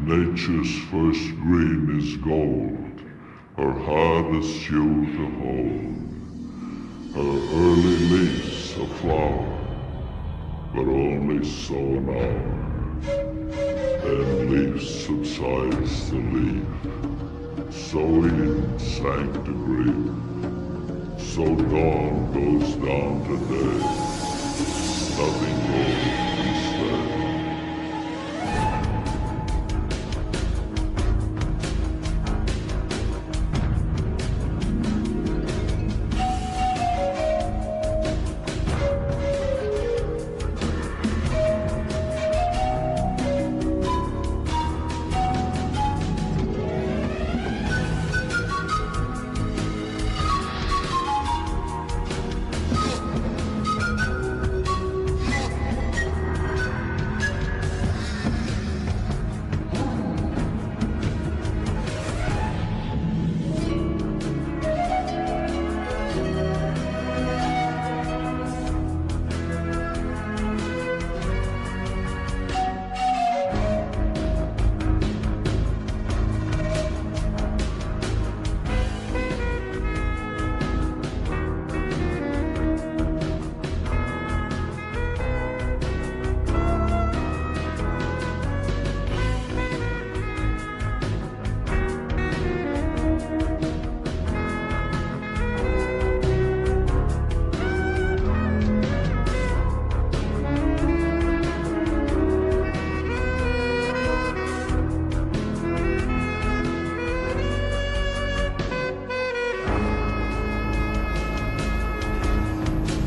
Nature's first green is gold, her hardest hue to hold. Her early leaf's a flower, but only so an hour. Then leaf subsides to leaf, so Eden sank to grief. So dawn goes down to day, nothing goes instead.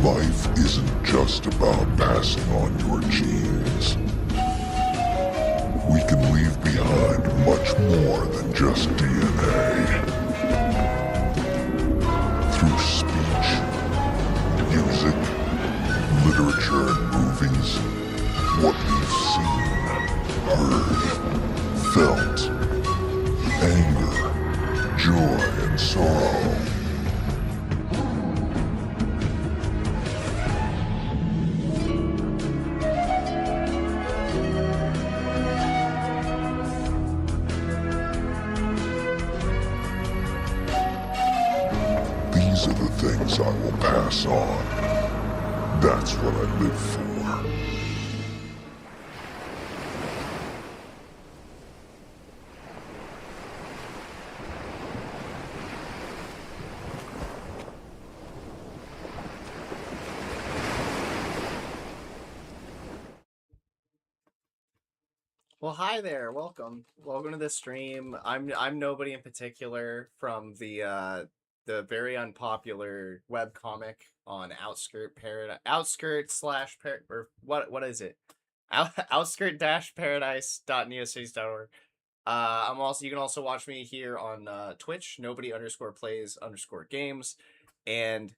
Life isn't just about passing on your genes. We can leave behind much more than just DNA. Through speech, music, literature, and movies, what we've seen, heard, felt, anger, joy, and sorrow. These are the things I will pass on. That's what I live for. Well, hi there. Welcome. Welcome to the stream. I'm nobody in particular from the very unpopular webcomic on Outskirt slash or what is it? Outskirt dash paradise.neocities.org. I'm also you can also watch me here on Twitch, nobody underscore plays underscore games, and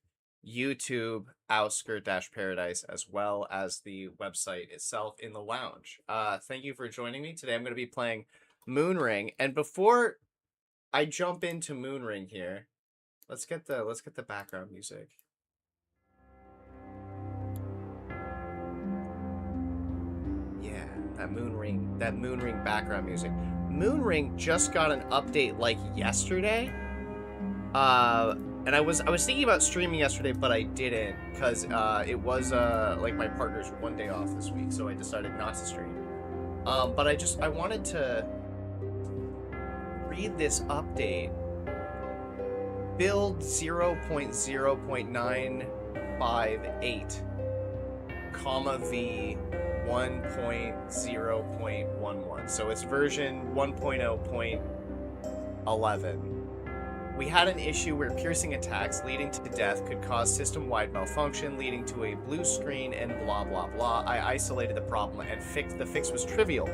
YouTube Outskirt dash Paradise, as well as the website itself in the lounge. Thank you for joining me today. I'm going to be playing Moonring, and before I jump into Moonring here, let's get the background music. Yeah, that Moonring background music. Moonring just got an update like yesterday. And I was thinking about streaming yesterday, but I didn't because it was like my partner's one day off this week, so I decided not to stream. But I wanted to read this update. Build 0.0.958, comma V 1.0.11. So it's version 1.0.11. We had an issue where piercing attacks leading to death could cause system-wide malfunction, leading to a blue screen and blah blah blah. I isolated the problem and the fix was trivial.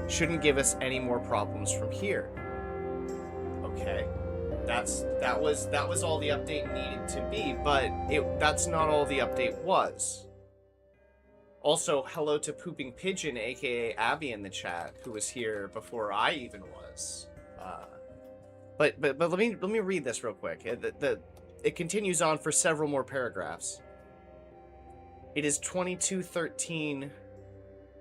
Shouldn't give us any more problems from here. Okay. That was all the update needed to be, but that's not all the update was. Also, hello to Pooping Pigeon, aka Abby, in the chat, who was here before I even was. But let me read this real quick. It continues on for several more paragraphs. It is 2213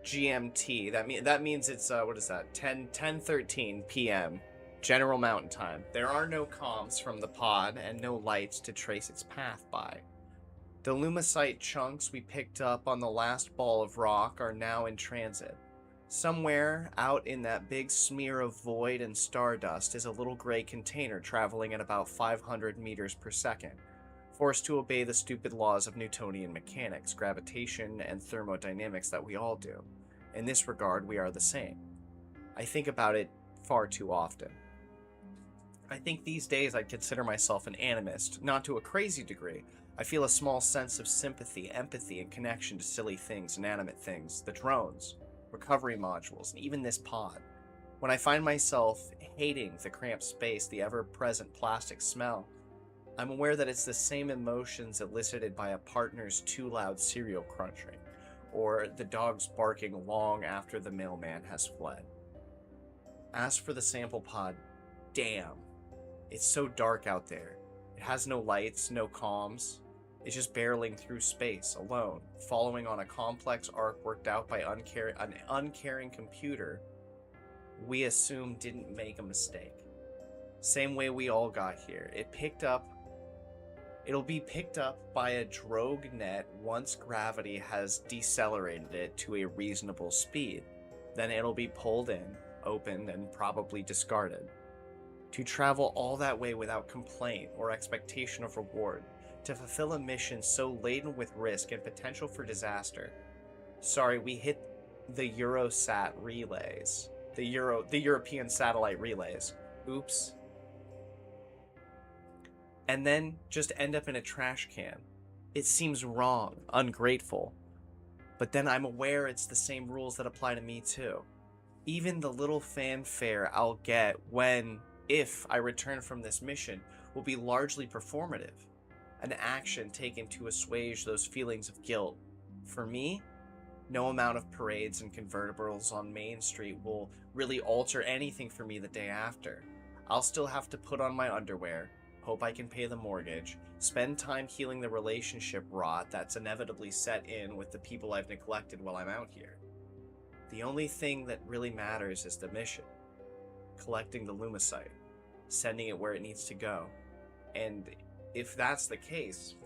GMT. That means it's what is that? 10:13 p.m. General Mountain Time. There are no comms from the pod and no lights to trace its path by. The lumicite chunks we picked up on the last ball of rock are now in transit. Somewhere out in that big smear of void and stardust is a little gray container traveling at about 500 meters per second, forced to obey the stupid laws of Newtonian mechanics, gravitation, and thermodynamics that we all do. In this regard, we are the same. I think about it far too often. I think these days I'd consider myself an animist, not to a crazy degree. I feel a small sense of sympathy, empathy, and connection to silly things, inanimate things, the drones, recovery modules, and even this pod. When I find myself hating the cramped space, the ever-present plastic smell, I'm aware that it's the same emotions elicited by a partner's too loud cereal crunching, or the dogs barking long after the mailman has fled. As for the sample pod, damn. It's so dark out there. It has no lights, no comms. It's just barreling through space, alone, following on a complex arc worked out by an uncaring computer we assume didn't make a mistake. Same way we all got here. It'll be picked up by a drogue net once gravity has decelerated it to a reasonable speed. Then it'll be pulled in, opened, and probably discarded. To travel all that way without complaint or expectation of reward, to fulfill a mission so laden with risk and potential for disaster. Sorry, we hit the Eurosat relays. The European satellite relays. Oops. And then just end up in a trash can. It seems wrong, ungrateful. But then I'm aware it's the same rules that apply to me too. Even the little fanfare I'll get if I return from this mission will be largely performative. An action taken to assuage those feelings of guilt. For me, no amount of parades and convertibles on Main Street will really alter anything for me the day after. I'll still have to put on my underwear, hope I can pay the mortgage, spend time healing the relationship rot that's inevitably set in with the people I've neglected while I'm out here. The only thing that really matters is the mission. Collecting the lumicite, sending it where it needs to go. And if that's the case,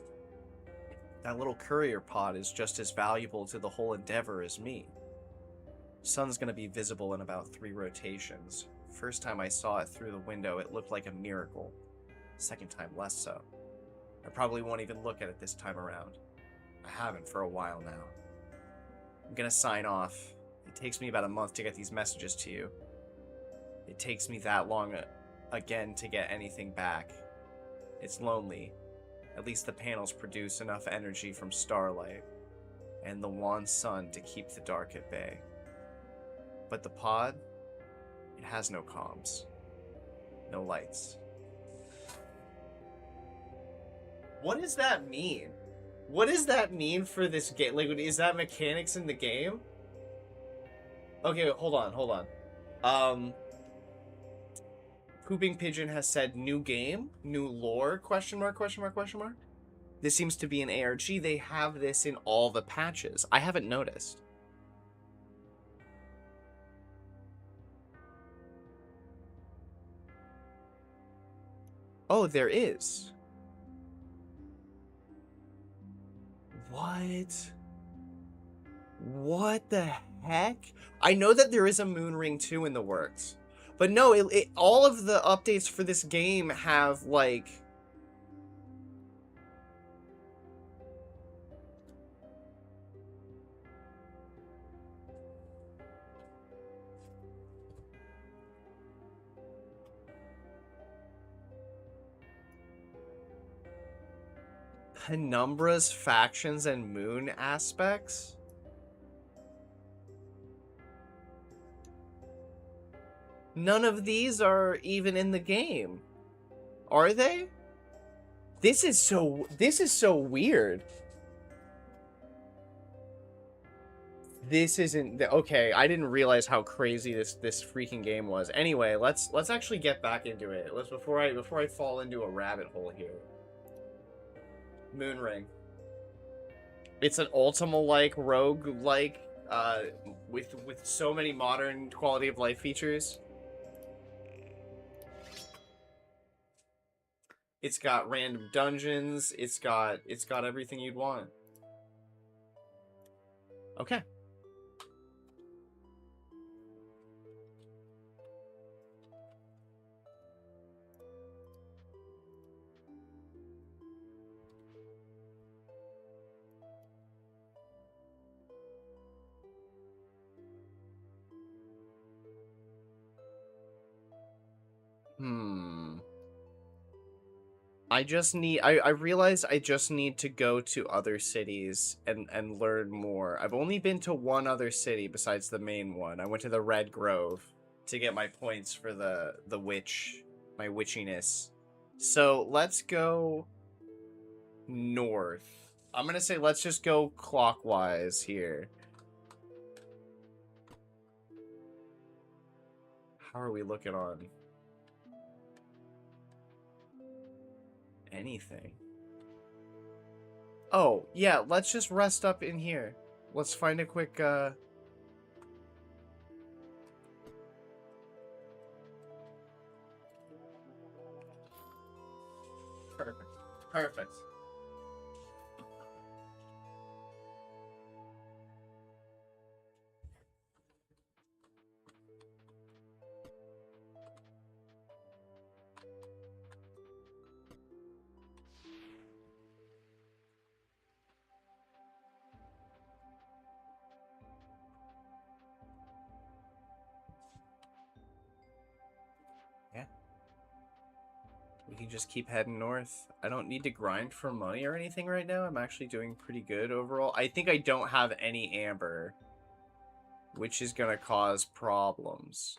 that little courier pod is just as valuable to the whole endeavor as me. Sun's gonna be visible in about 3 rotations. First time I saw it through the window, it looked like a miracle. Second time, less so. I probably won't even look at it this time around. I haven't for a while now. I'm gonna sign off. It takes me about a month to get these messages to you. It takes me that long again to get anything back. It's lonely. At least the panels produce enough energy from starlight and the wan sun to keep the dark at bay. But the pod, it has no comms, no lights. What does that mean? What does that mean for this game? Like, is that mechanics in the game? Okay, hold on. Pooping Pigeon has said new game, new lore, question mark. This seems to be an ARG. They have this in all the patches. I haven't noticed. Oh, there is. What? What the heck? I know that there is a Moonring 2 in the works. But no, all of the updates for this game have, like... Penumbra's factions and moon aspects? None of these are even in the game. Are they? This is so weird. This isn't okay. I didn't realize how crazy this freaking game was. Anyway, let's actually get back into it. Before I fall into a rabbit hole here. Moonring. It's an Ultima-like rogue-like uh, with so many modern quality of life features. It's got random dungeons. It's got everything you'd want. Okay. I realize I just need to go to other cities and learn more. I've only been to one other city besides the main one. I went to the Red Grove to get my points for the witch, my witchiness. So let's go north. I'm gonna say let's just go clockwise here. How are we looking on anything? Oh, yeah, let's just rest up in here. Let's find a quick, Perfect. Perfect. Yeah. We can just keep heading north. I don't need to grind for money or anything right now. I'm actually doing pretty good overall. I think I don't have any amber, which is gonna cause problems.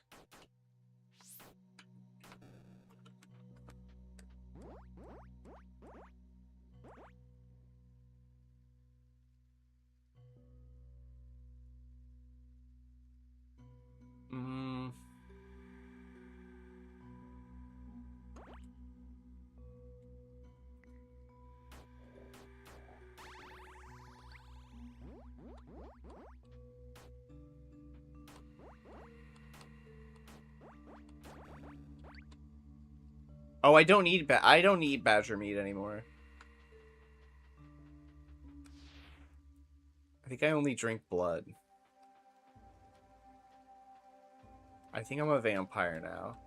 Oh, I don't need badger meat anymore. I think I only drink blood. I think I'm a vampire now.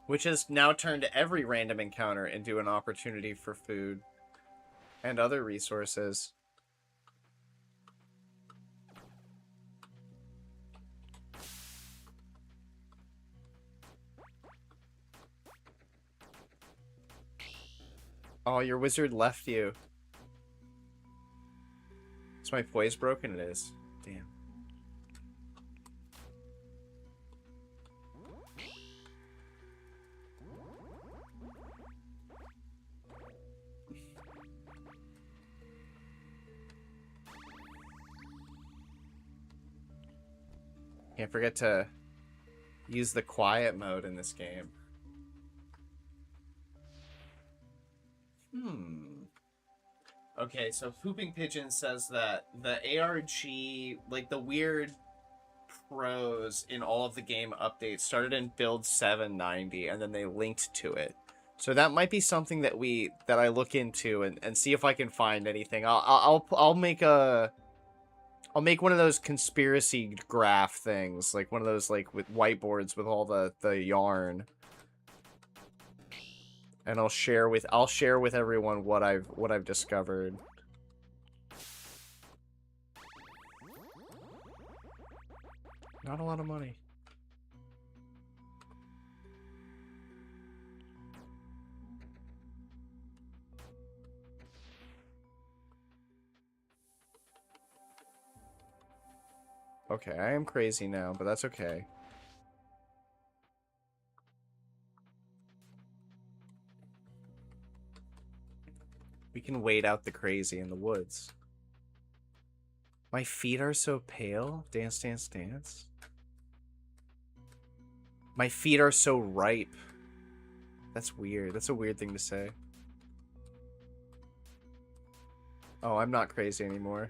Which has now turned every random encounter into an opportunity for food and other resources. Oh, your wizard left you. Is my poise broken? It is. Damn. Can't forget to use the quiet mode in this game. Okay, so Pooping Pigeon says that the ARG, like the weird pros in all of the game updates, started in build 790 and then they linked to it. So that might be something that I look into and see if I can find anything. I'll make one of those conspiracy graph things, like one of those like with whiteboards with all the yarn. And I'll share with everyone what I've discovered. Not a lot of money. Okay, I am crazy now, but that's okay. We We can wait out the crazy in the woods. My feet are so pale. Dance, dance, dance. My feet are so ripe. That's weird. That's a weird thing to say. Oh, I'm not crazy anymore.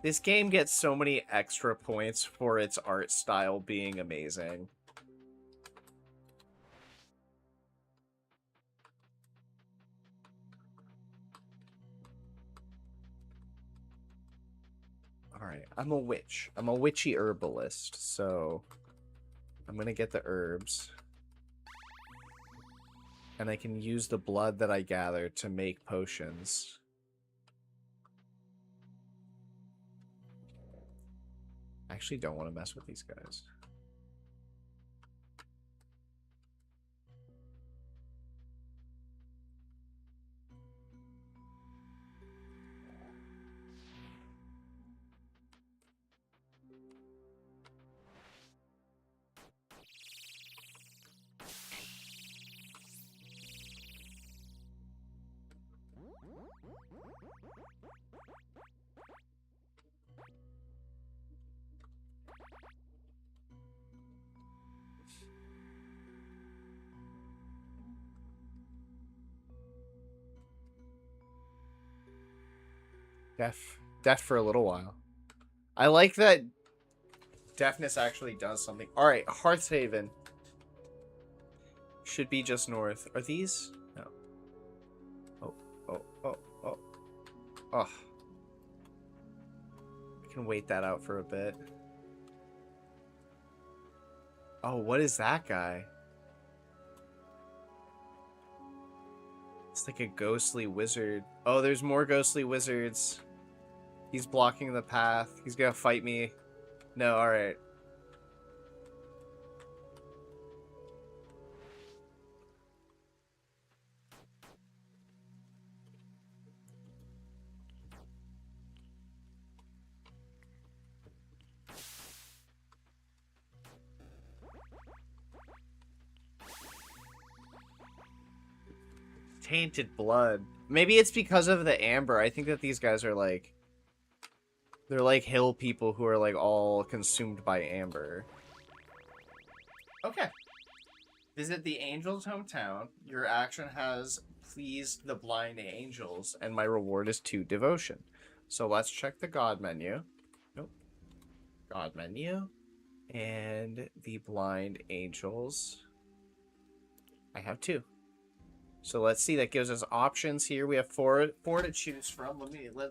This game gets so many extra points for its art style being amazing. Alright, I'm a witch. I'm a witchy herbalist, so I'm gonna get the herbs. And I can use the blood that I gather to make potions. I actually don't want to mess with these guys. Deaf for a little while. I like that deafness actually does something. Alright, Hearthhaven. Should be just north. Are these? No. Oh, oh, oh, oh. Oh. I can wait that out for a bit. Oh, what is that guy? It's like a ghostly wizard. Oh, there's more ghostly wizards. He's blocking the path. He's gonna fight me. No, alright. Tainted blood. Maybe it's because of the amber. I think that these guys are like... They're like hill people who are like all consumed by amber. Okay. Visit the angel's hometown. Your action has pleased the blind angels, and my reward is 2 devotion. So let's check the god menu. Nope. God menu. And the blind angels. I have 2. So let's see. That gives us options here. We have four to choose from.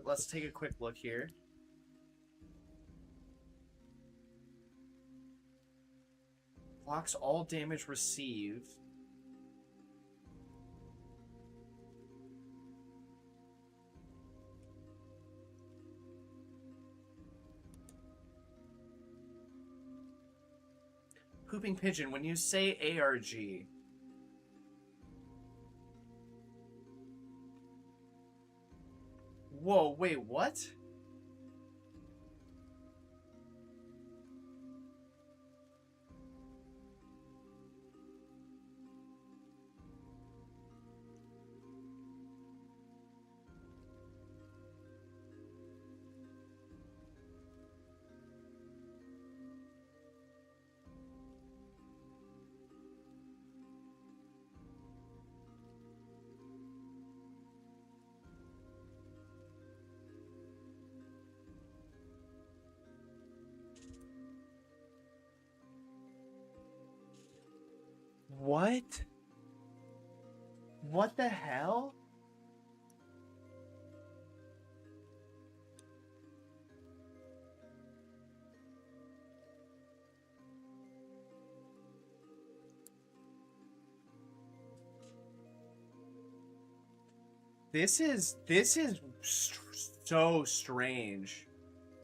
Let's take a quick look here. Blocks all damage received. Pooping Pigeon, when you say ARG... Whoa, wait, what? What? What the hell? This is so strange.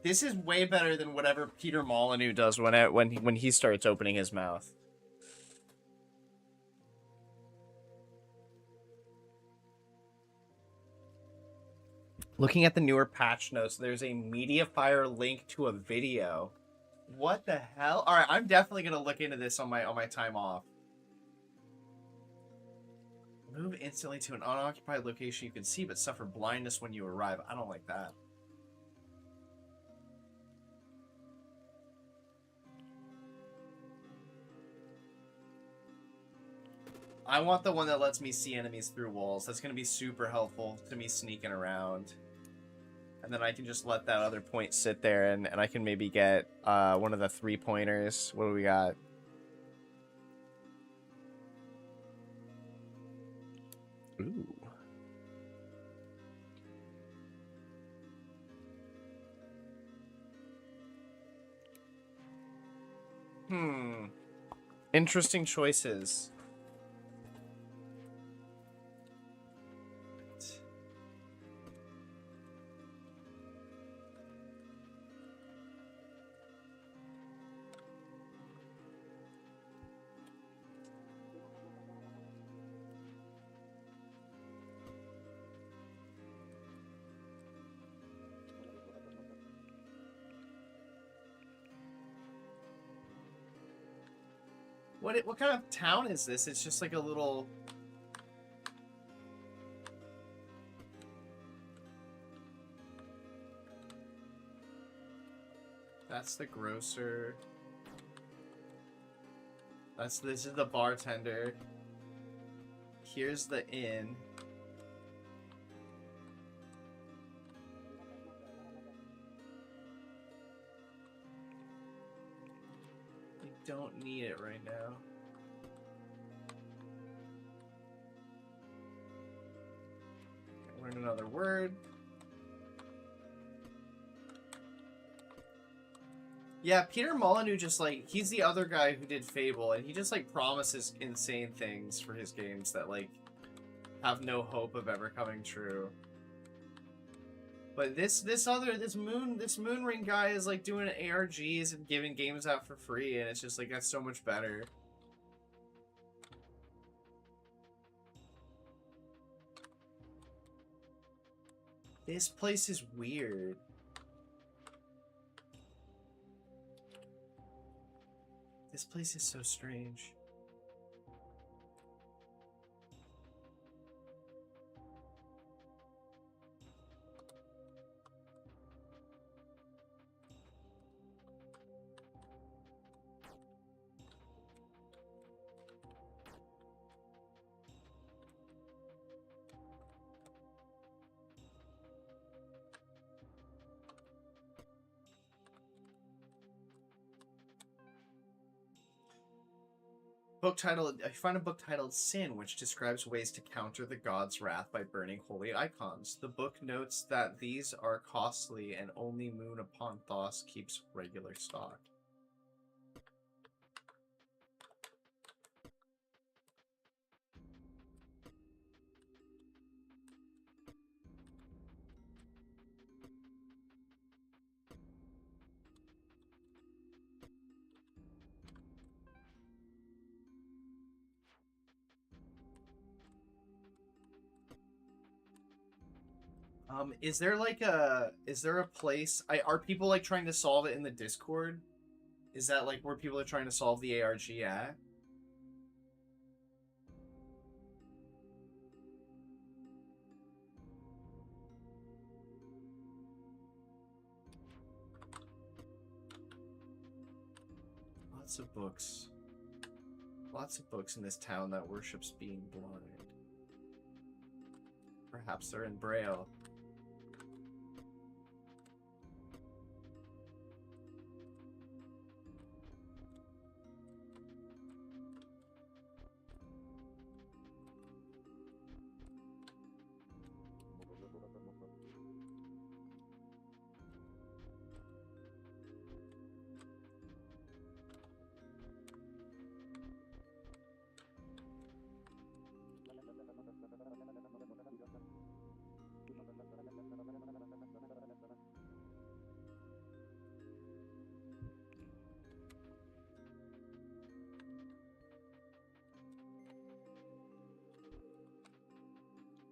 This is way better than whatever Peter Molyneux does when he starts opening his mouth. Looking at the newer patch notes, there's a Mediafire link to a video. What the hell? All right, I'm definitely gonna look into this on my time off. Move instantly to an unoccupied location you can see, but suffer blindness when you arrive. I don't like that. I want the one that lets me see enemies through walls. That's going to be super helpful to me sneaking around. And then I can just let that other point sit there, and I can maybe get one of the 3-pointers. What do we got? Ooh. Interesting choices. What kind of town is this? It's just like a little... That's the grocer. This is the bartender. Here's the inn. I don't need it right now. Learn another word. Yeah, Peter Molyneux just, like, he's the other guy who did Fable, and he just, like, promises insane things for his games that, like, have no hope of ever coming true. But this Moonring guy is, like, doing ARGs and giving games out for free, and it's just, like, that's so much better. This place is weird. This place is so strange. I find a book titled Sin, which describes ways to counter the god's wrath by burning holy icons. The book notes that these are costly and only Moon upon Thos keeps regular stock. Is there a place, are people like trying to solve it in the Discord? Is that like where people are trying to solve the ARG at? Lots of books. Lots of books in this town that worships being blind. Perhaps they're in Braille.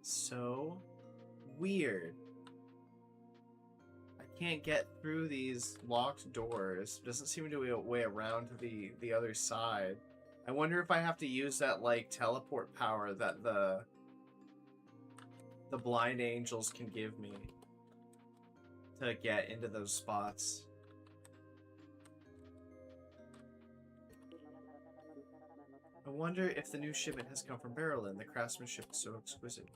So weird. can't get through these locked doors. Doesn't seem to be a way around to the other side. I wonder if I have to use that, like, teleport power that the blind angels can give me to get into those spots. I wonder if the new shipment has come from Berlin. The craftsmanship is so exquisite.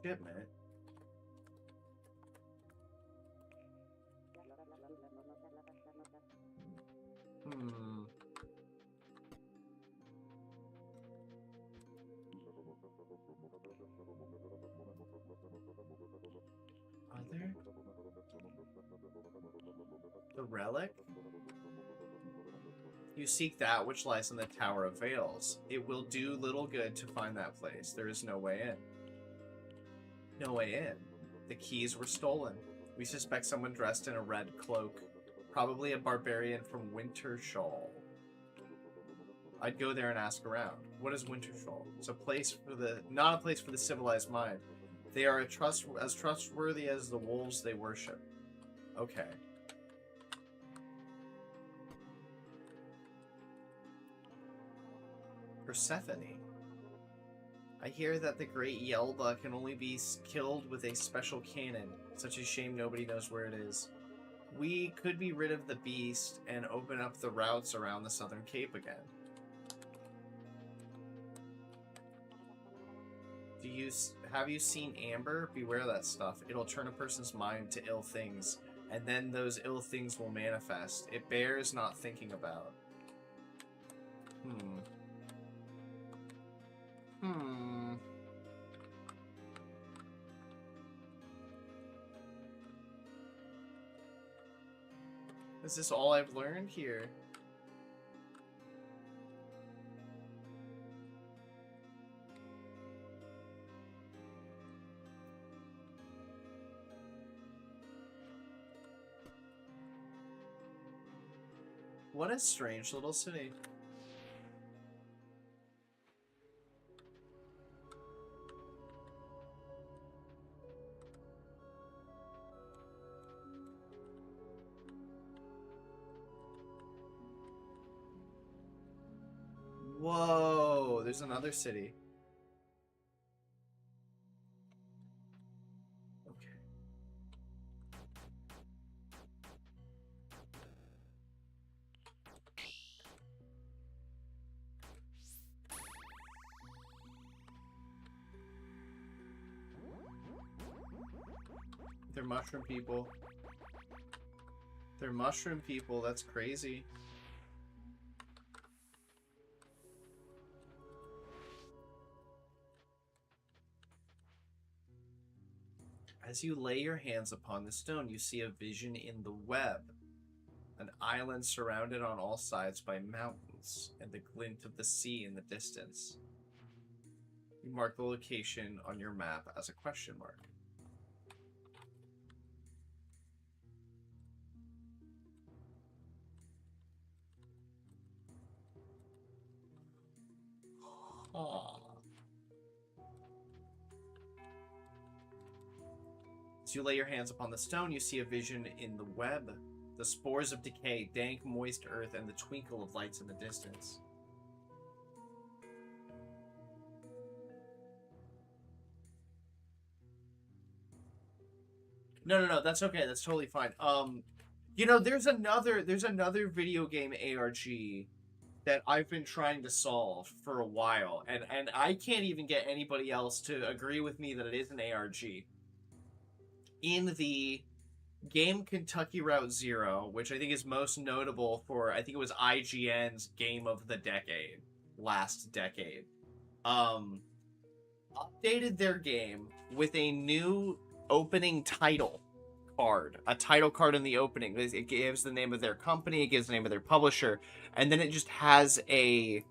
Shipment? Hmm. Are there? The relic? You seek that which lies in the Tower of Veils. It will do little good to find that place. There is no way in. No way in. The keys were stolen. We suspect someone dressed in a red cloak. Probably a barbarian from Wintershall. I'd go there and ask around. What is Wintershall? It's a place for the... not a place for the civilized mind. They are as trustworthy as the wolves they worship. Okay. Persephone. I hear that the great Yelba can only be killed with a special cannon. Such a shame nobody knows where it is. We could be rid of the beast and open up the routes around the Southern Cape again. Have you seen Amber? Beware that stuff. It'll turn a person's mind to ill things, and then those ill things will manifest. It bears not thinking about. Is this all I've learned here? What a strange little city. Whoa, there's another city. Okay. They're mushroom people. They're mushroom people, that's crazy. As you lay your hands upon the stone, you see a vision in the web. An island surrounded on all sides by mountains, and the glint of the sea in the distance. You mark the location on your map as a question mark. As you lay your hands upon the stone, you see a vision in the web. The spores of decay, dank, moist earth, and the twinkle of lights in the distance. No, that's okay. That's totally fine. You know, there's another video game ARG that I've been trying to solve for a while, and I can't even get anybody else to agree with me that it is an ARG. In the game Kentucky Route Zero, which I think is most notable for, I think it was IGN's Game of the Decade, last decade, updated their game with a new opening title card, a title card in the opening. It gives the name of their company, it gives the name of their publisher, and then it just has a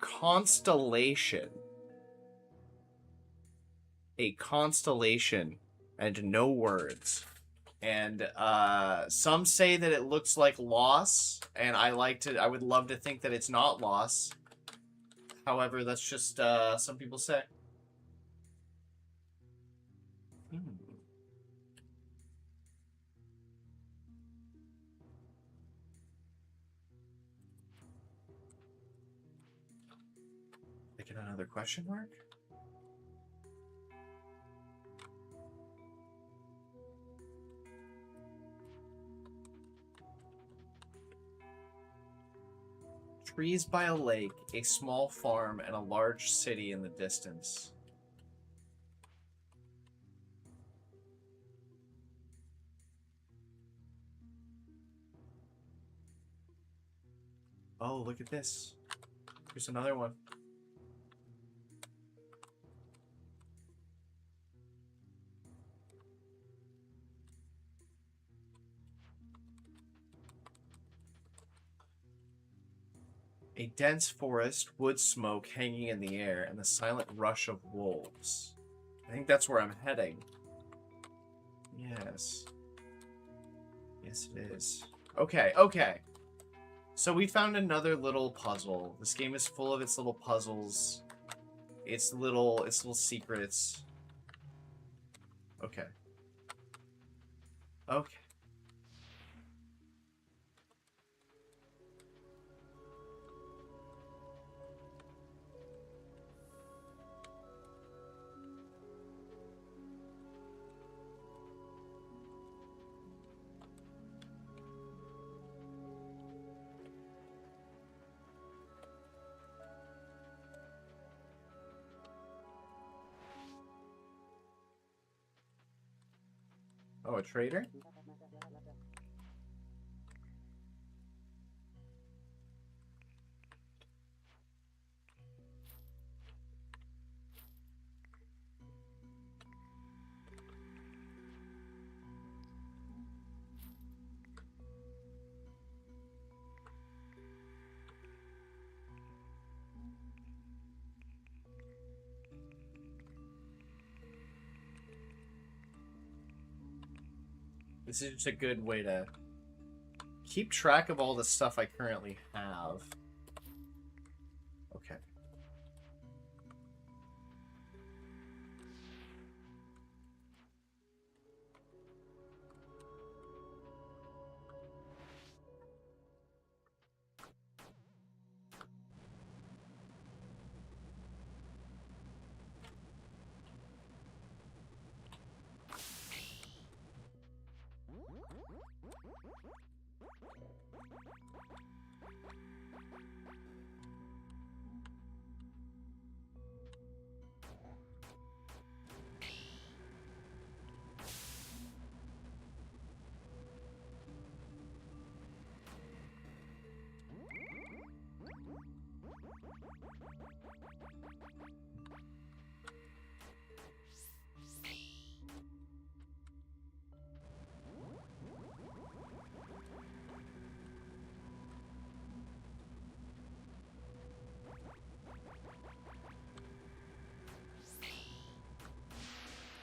constellation. A constellation and no words. And some say that it looks like Loss, and I would love to think that it's not Loss. However, that's just some people say. And another question mark? Trees by a lake, a small farm, and a large city in the distance. Oh, look at this. Here's another one. A dense forest, wood smoke hanging in the air, and the silent rush of wolves. I think that's where I'm heading. Yes. Yes, it is. Okay, okay. So we found another little puzzle. This game is full of its little puzzles. Its little secrets. Okay. Okay. Oh, a trader? This is just a good way to keep track of all the stuff I currently have. Okay.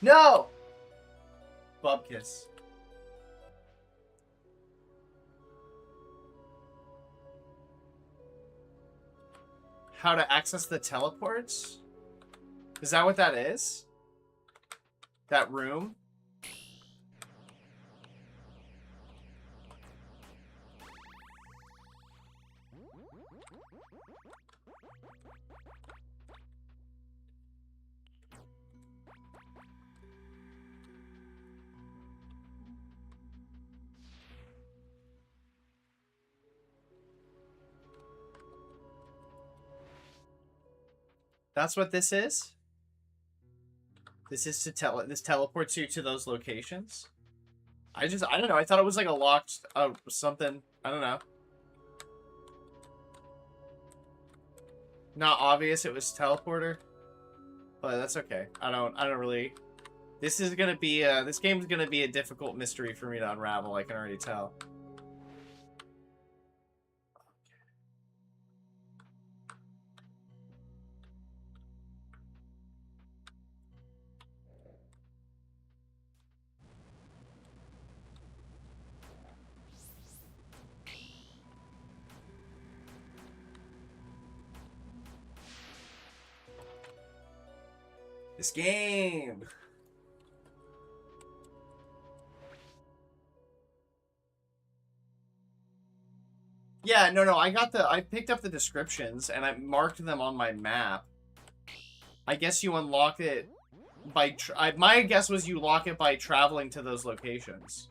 No! Bubkiss. How to access the teleports? Is that what that is? That room? That's what this is? This is to this teleports you to those locations? I don't know. I thought it was like a locked something. I don't know. Not obvious it was teleporter. But that's okay. I don't really. This is gonna be this game's gonna be a difficult mystery for me to unravel, I can already tell. This game. Yeah, no, I picked up the descriptions and I marked them on my map. I guess you unlock it by... my guess was you lock it by traveling to those locations.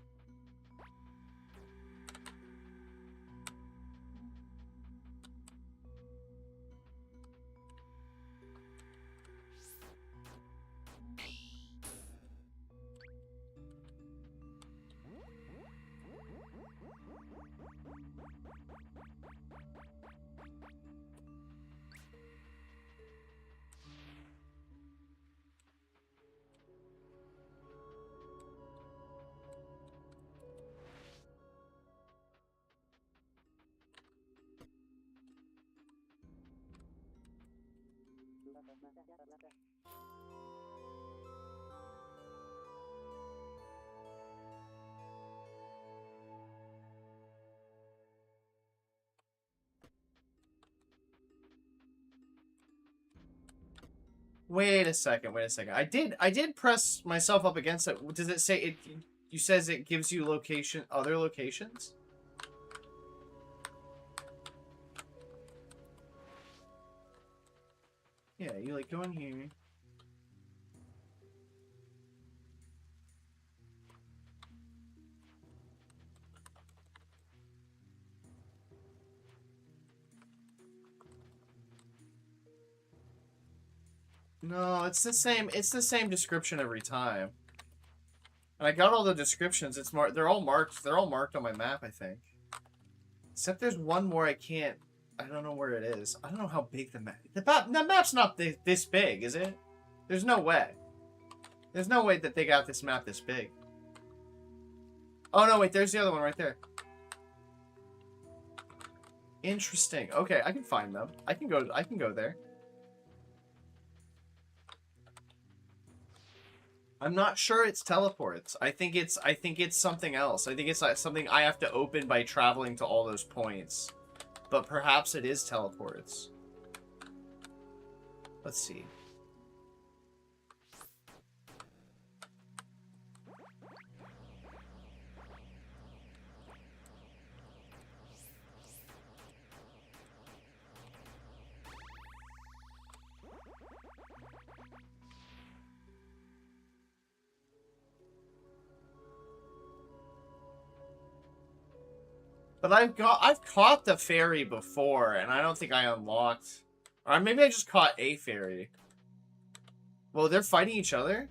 Wait a second, wait a second. I did press myself up against it. Does it say it? You says it gives you other locations? Yeah, you like go in here. No, it's the same description every time. And I got all the descriptions. It's marked. They're all marked. They're all marked on my map, I think. Except there's one more I can't. I don't know where it is. I don't know how big the map. The map's not this big, is it? There's no way. There's no way that they got this map this big. Oh no, wait. There's the other one right there. Interesting. Okay, I can find them. I can go there. I'm not sure it's teleports. I think it's something else. I think it's like something I have to open by traveling to all those points. But perhaps it is teleports. Let's see. But I've caught the fairy before, and I don't think I unlocked. Or maybe I just caught a fairy. Well, they're fighting each other?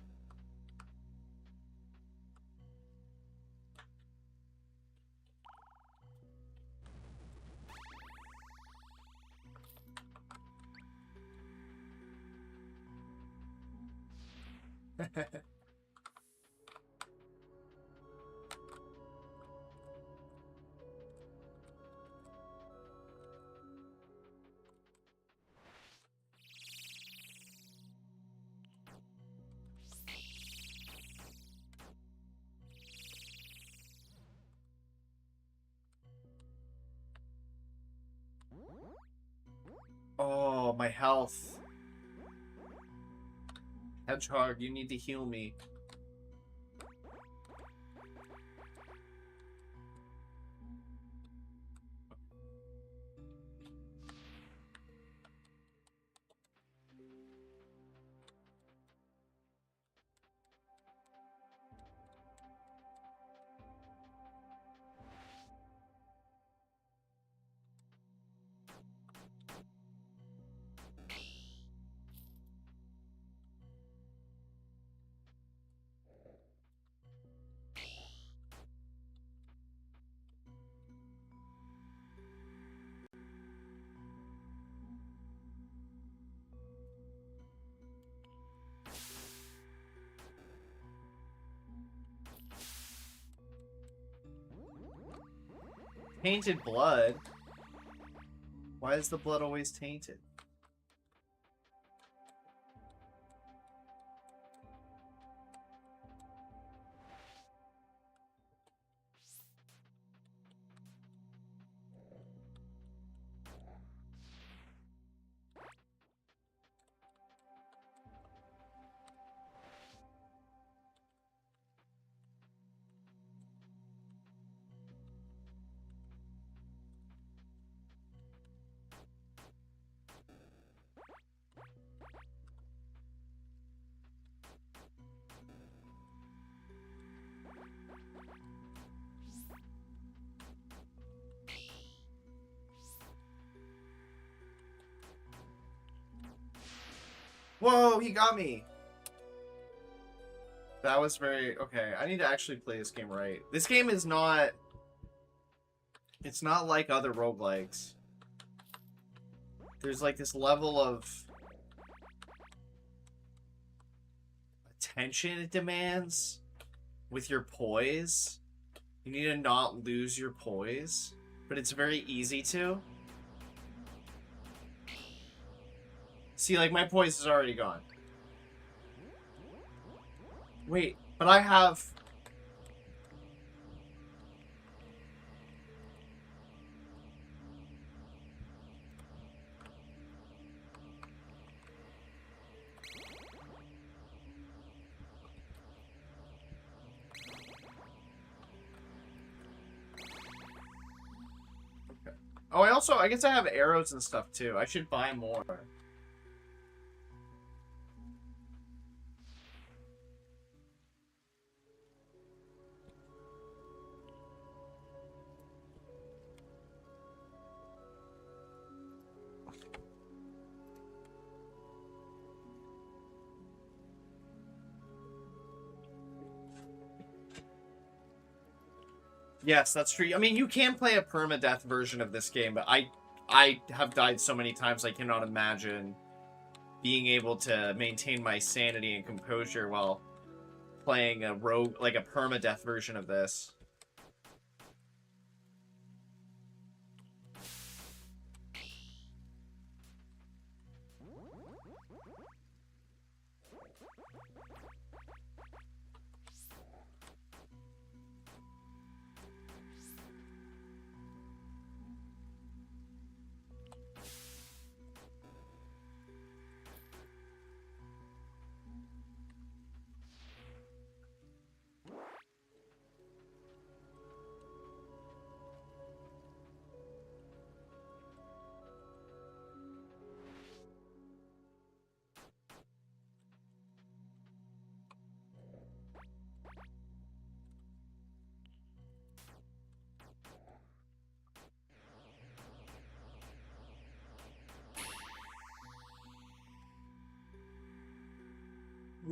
Oh, my health. Hedgehog, you need to heal me. Tainted blood? Why is the blood always tainted? Whoa, he got me. That was very... Okay, I need to actually play this game right. This game is not... It's not like other roguelikes. There's like this level of attention it demands with your poise. You need to not lose your poise, but it's very easy to. See, like, my poise is already gone. Wait, but I have... Okay. Oh, I guess I have arrows and stuff, too. I should buy more. Yes, that's true. I mean, you can play a permadeath version of this game, but I have died so many times I cannot imagine being able to maintain my sanity and composure while playing a rogue, like a permadeath version of this.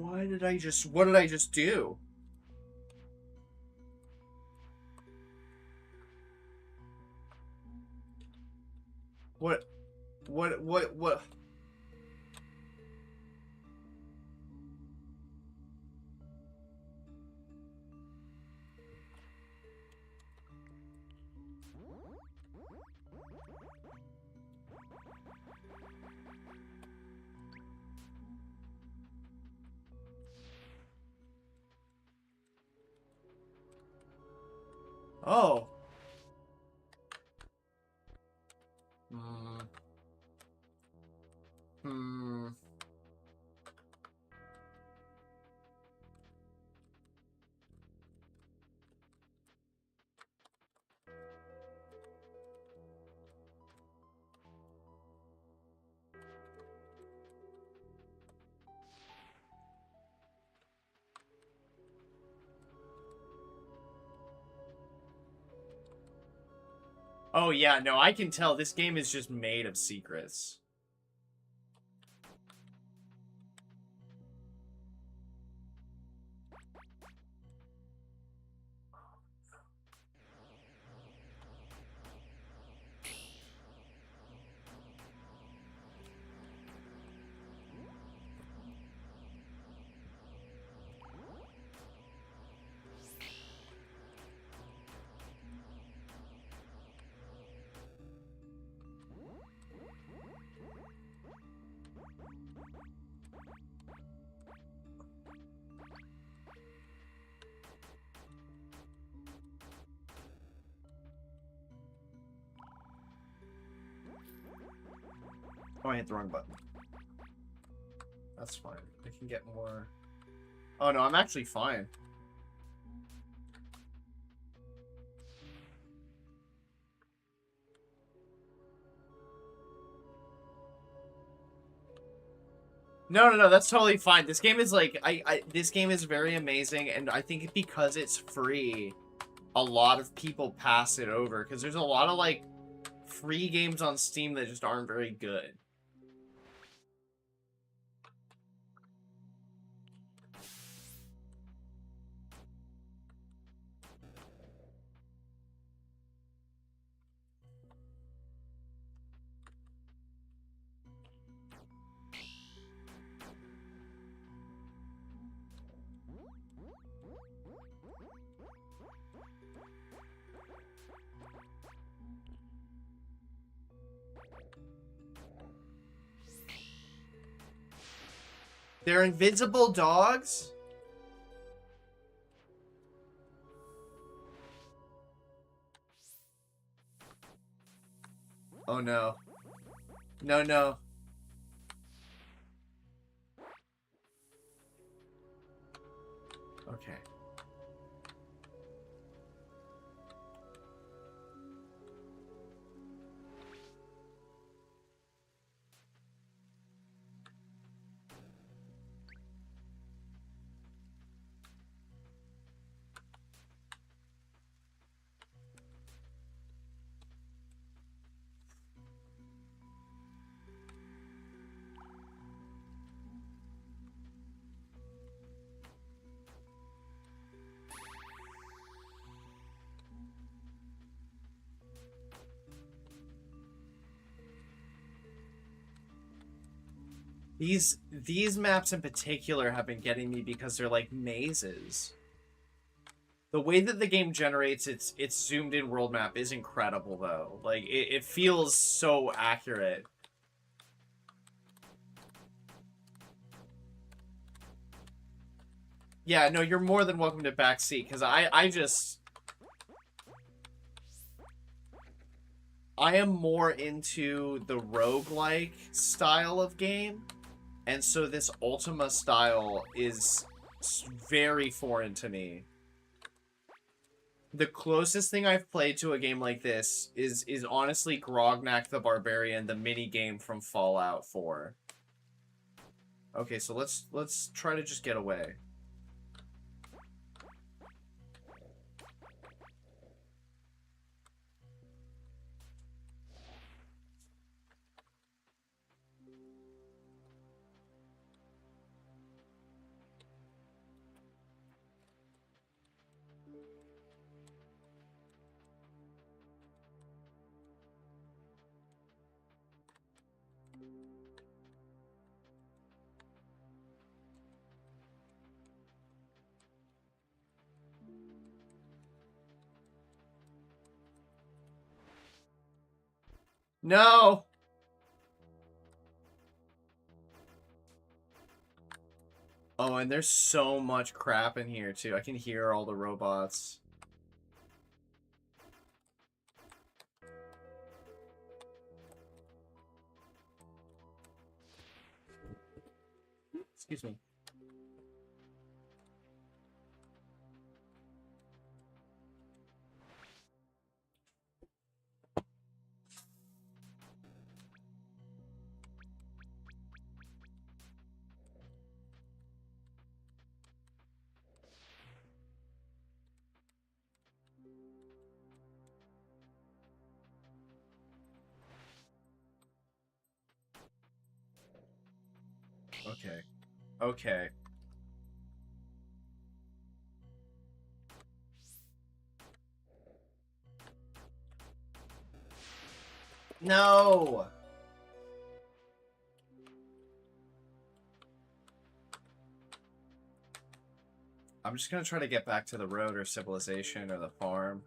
What did I just do? What? Oh. Hmm. Hmm. Oh yeah, no, I can tell this game is just made of secrets. Oh, I hit the wrong button. That's fine. I can get more. Oh no, I'm actually fine. No, that's totally fine. This game is like, this game is very amazing, and I think because it's free, a lot of people pass it over because there's a lot of like free games on Steam that just aren't very good. They're invisible dogs? Oh no. No, no. Okay. These maps in particular have been getting me because they're like mazes. The way that the game generates its zoomed in world map is incredible though. Like it feels so accurate. Yeah, no, you're more than welcome to backseat because I am more into the roguelike style of game. And so this Ultima style is very foreign to me. The closest thing I've played to a game like this is honestly Grognak the Barbarian, the mini game from Fallout 4. Okay, so let's try to just get away. No! Oh, and there's so much crap in here, too. I can hear all the robots. Excuse me. Okay. Okay. No! I'm just gonna try to get back to the road or civilization or the farm.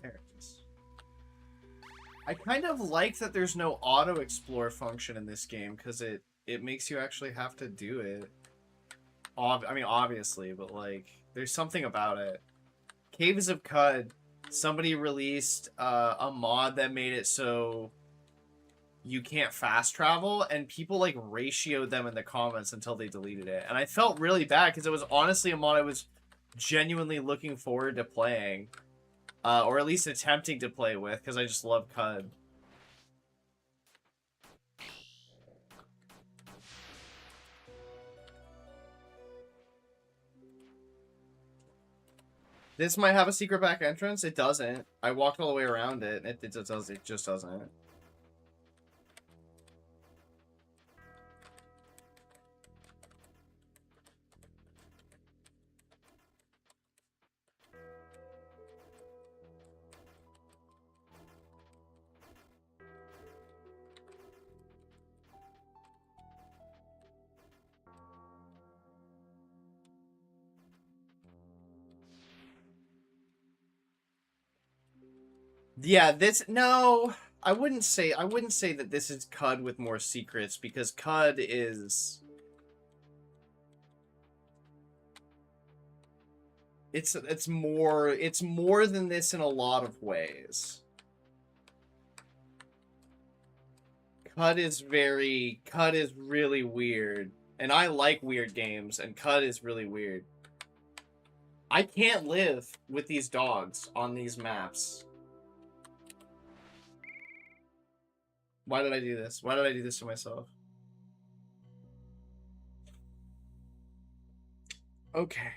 There it is. I kind of like that there's no auto-explore function in this game, because it makes you actually have to do it. I mean, obviously, but, like, there's something about it. Caves of Cud somebody released a mod that made it so you can't fast travel, and people like ratioed them in the comments until they deleted it. And I felt really bad because it was honestly a mod I was genuinely looking forward to playing, or at least attempting to play with, because I just love CUD. This might have a secret back entrance. It doesn't. I walked all the way around it. It just doesn't. Yeah, no, I wouldn't say that this is CUD with more secrets, because CUD is it's more than this in a lot of ways. CUD is really weird, and I like weird games, and CUD is really weird. I can't live with these dogs on these maps. Why did I do this? Why did I do this to myself? Okay.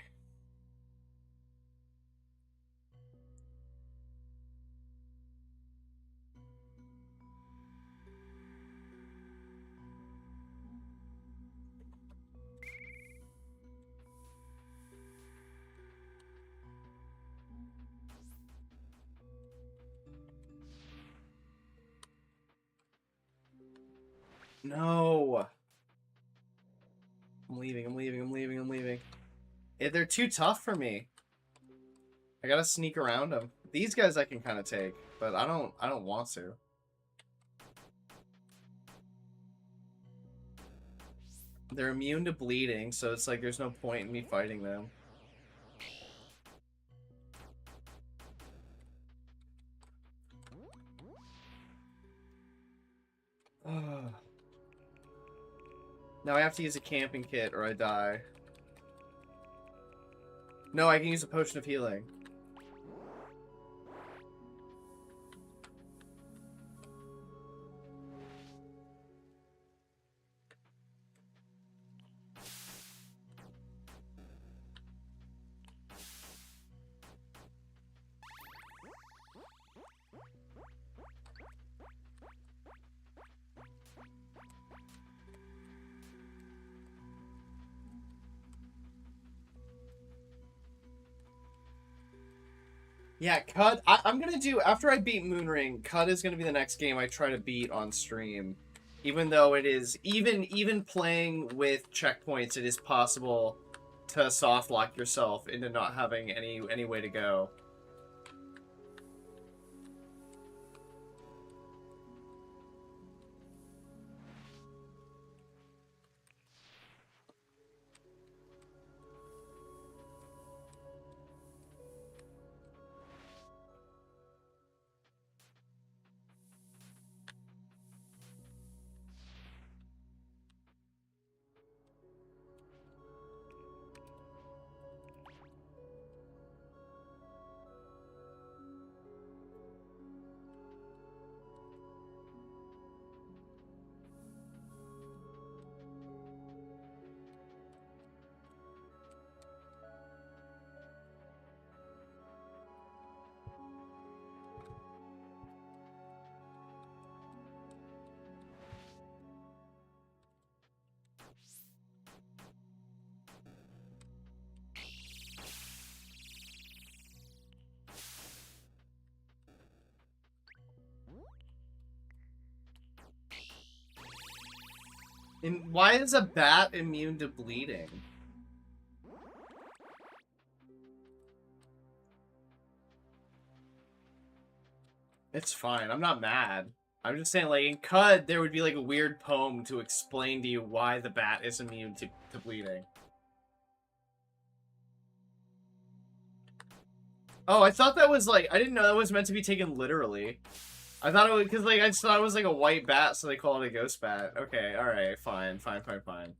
No. I'm leaving. They're too tough for me. I gotta sneak around them. These guys I can kind of take, but I don't want to. They're immune to bleeding, so it's like there's no point in me fighting them. Now I have to use a camping kit or I die. No, I can use a potion of healing. Yeah, CUD. I'm gonna do, after I beat Moonring, CUD is gonna be the next game I try to beat on stream. Even though it is, even playing with checkpoints, it is possible to soft lock yourself into not having any way to go. And why is a bat immune to bleeding? It's fine. I'm not mad. I'm just saying, like, in CUD, there would be, like, a weird poem to explain to you why the bat is immune to bleeding. Oh, I thought that was like, I didn't know that was meant to be taken literally. I thought it was, because like, I just thought it was like a white bat, so they call it a ghost bat. Okay, alright, fine, fine, fine, fine.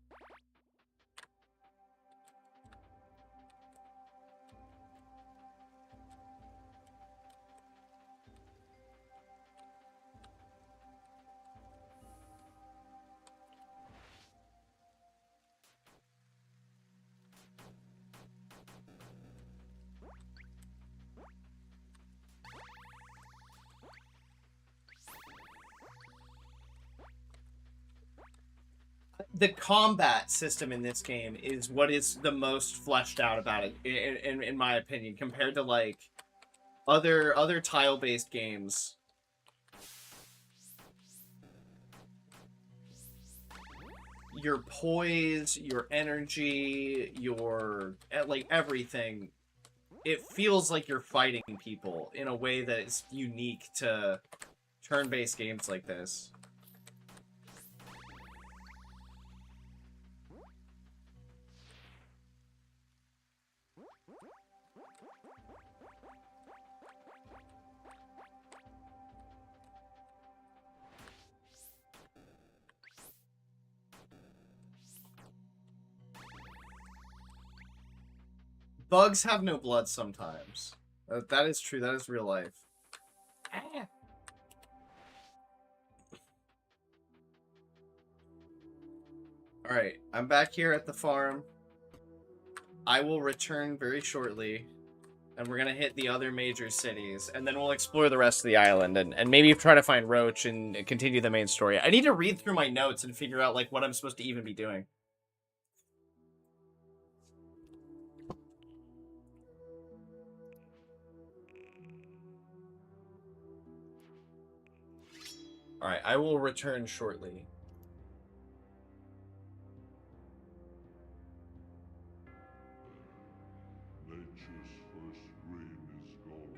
The combat system in this game is what is the most fleshed out about it, in my opinion, compared to like other tile-based games. Your poise, your energy, your like everything, it feels like you're fighting people in a way that is unique to turn-based games like this. Bugs have no blood sometimes. That is true. That is real life. Alright, I'm back here at the farm. I will return very shortly, and we're gonna hit the other major cities, and then we'll explore the rest of the island, and maybe try to find Roach and continue the main story. I need to read through my notes and figure out, like, what I'm supposed to even be doing. Alright, I will return shortly. Nature's first rain is gone.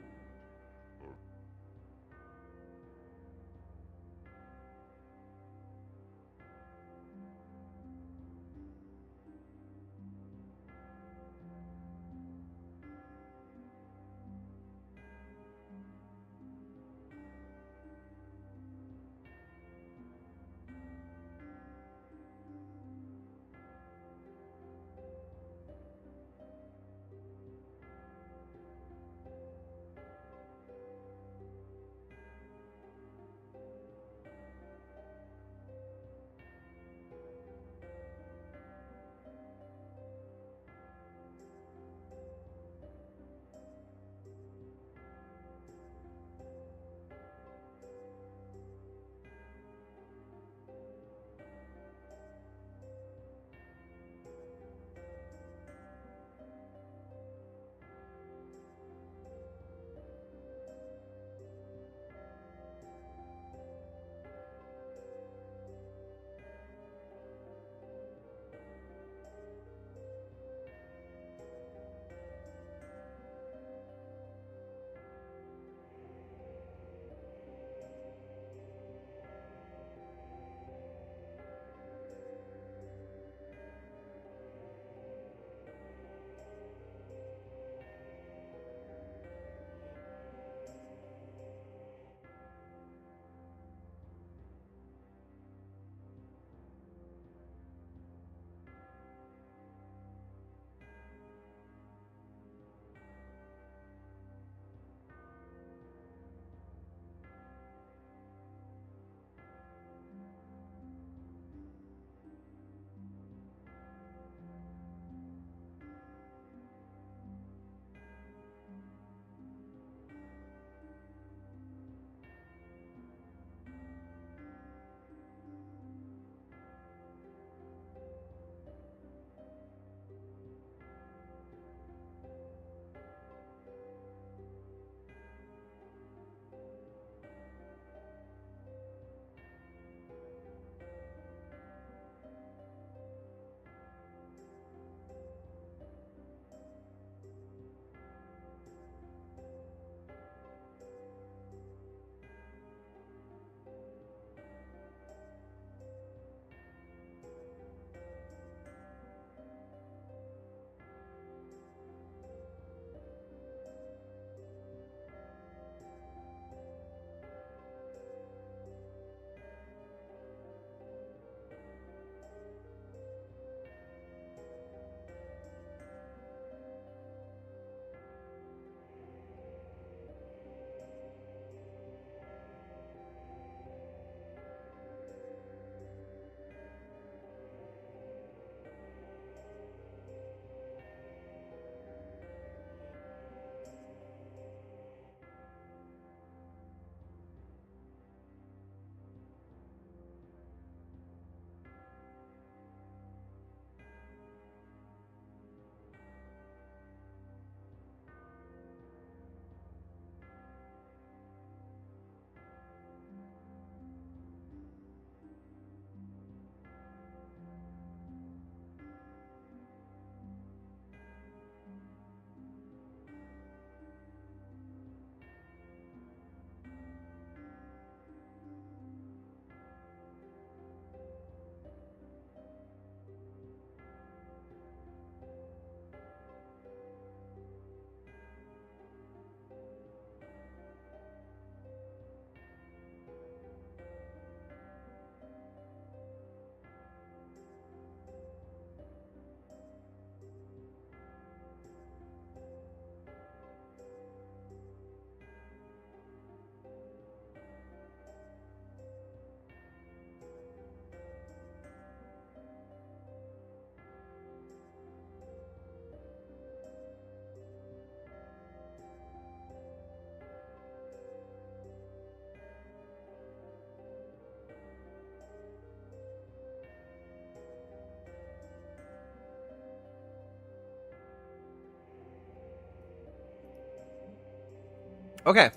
Okay.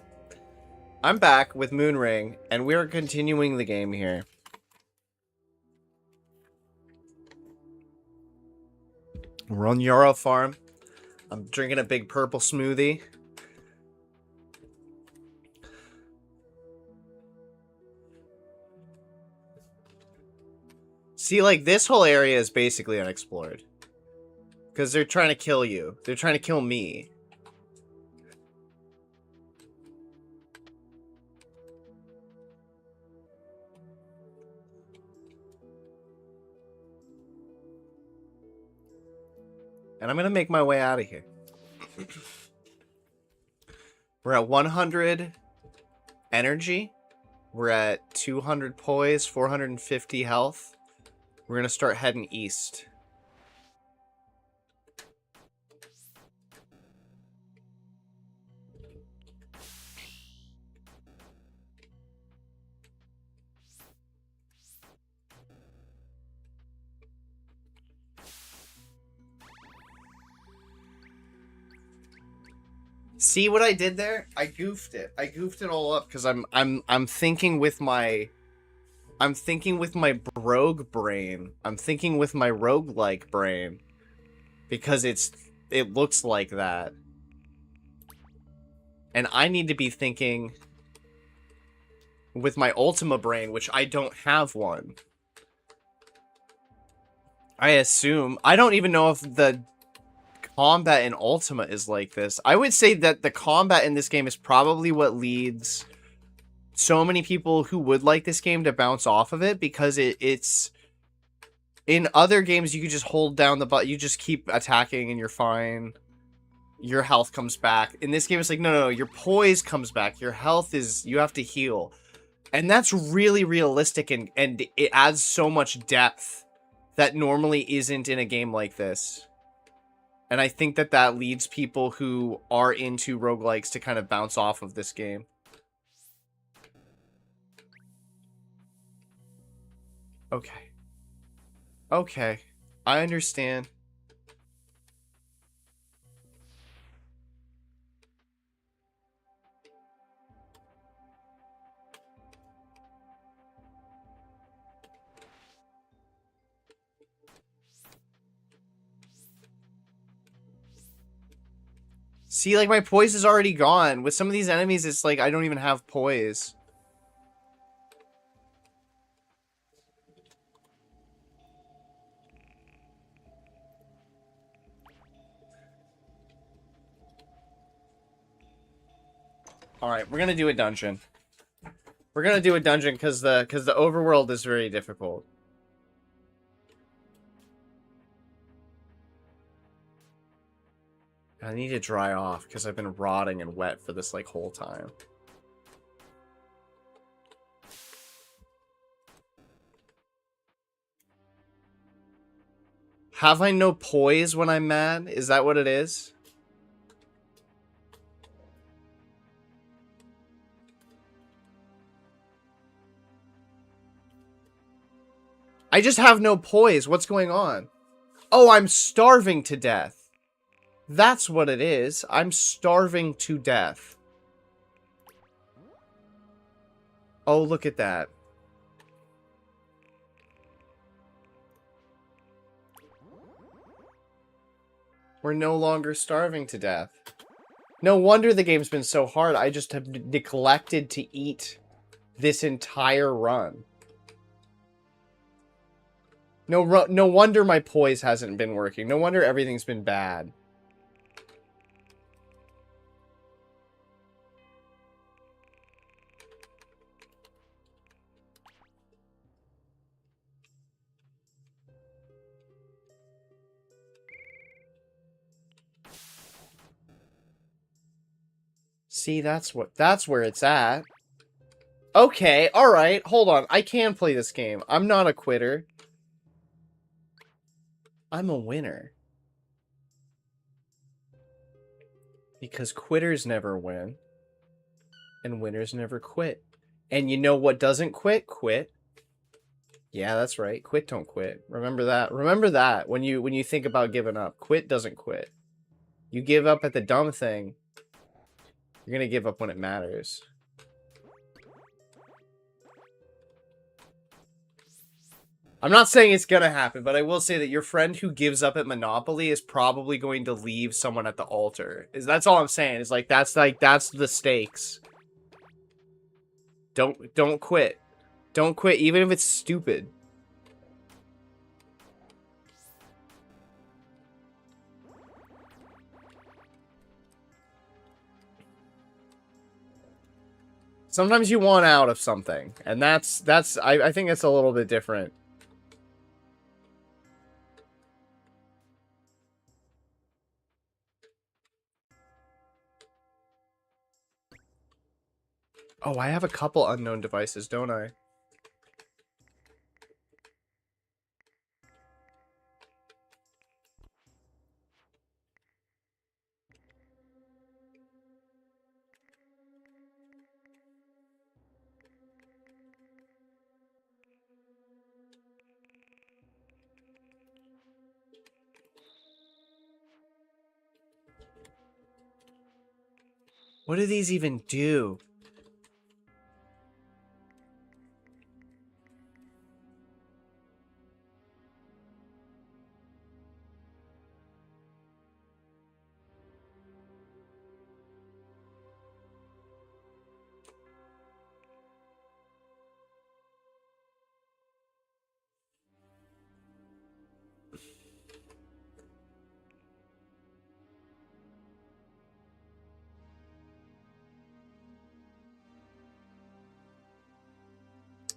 I'm back with Moonring, and we're continuing the game here. We're on Yarrow Farm. I'm drinking a big purple smoothie. See, like, this whole area is basically unexplored. Because they're trying to kill you. They're trying to kill me. And I'm going to make my way out of here. We're at 100 energy. We're at 200 poise, 450 health. We're going to start heading east. See what I did there? I goofed it. I goofed it all up because I'm thinking with my rogue brain. I'm thinking with my roguelike brain. Because it looks like that. And I need to be thinking with my Ultima brain, which I don't have one. I assume. I don't even know if the combat in Ultima is like this. I would say that the combat in this game is probably what leads so many people who would like this game to bounce off of it, because it's... In other games, you can just hold down the button, you just keep attacking and you're fine. Your health comes back. In this game, it's like, no, your poise comes back. Your health is... You have to heal. And that's really realistic, and it adds so much depth that normally isn't in a game like this. And I think that that leads people who are into roguelikes to kind of bounce off of this game. Okay. Okay. I understand. See, like, my poise is already gone. With some of these enemies, it's like I don't even have poise. Alright, we're gonna do a dungeon. We're gonna do a dungeon because the overworld is very difficult. I need to dry off because I've been rotting and wet for this, like, whole time. Have I no poise when I'm mad? Is that what it is? I just have no poise. What's going on? Oh, I'm starving to death. That's what it is. I'm starving to death. Oh, look at that. We're no longer starving to death. No wonder the game's been so hard. I just have neglected to eat this entire run. No wonder my poise hasn't been working. No wonder everything's been bad. See, that's where it's at. Okay, alright, hold on. I can play this game. I'm not a quitter. I'm a winner. Because quitters never win. And winners never quit. And you know what doesn't quit? Quit. Yeah, that's right. Quit don't quit. Remember that. Remember that when you think about giving up. Quit doesn't quit. You give up at the dumb thing. You're gonna give up when it matters. I'm not saying it's gonna happen, but I will say that your friend who gives up at Monopoly is probably going to leave someone at the altar. That's all I'm saying. Is like that's the stakes. Don't quit. Don't quit, even if it's stupid. Sometimes you want out of something, and I think it's a little bit different. Oh, I have a couple unknown devices, don't I? What do these even do?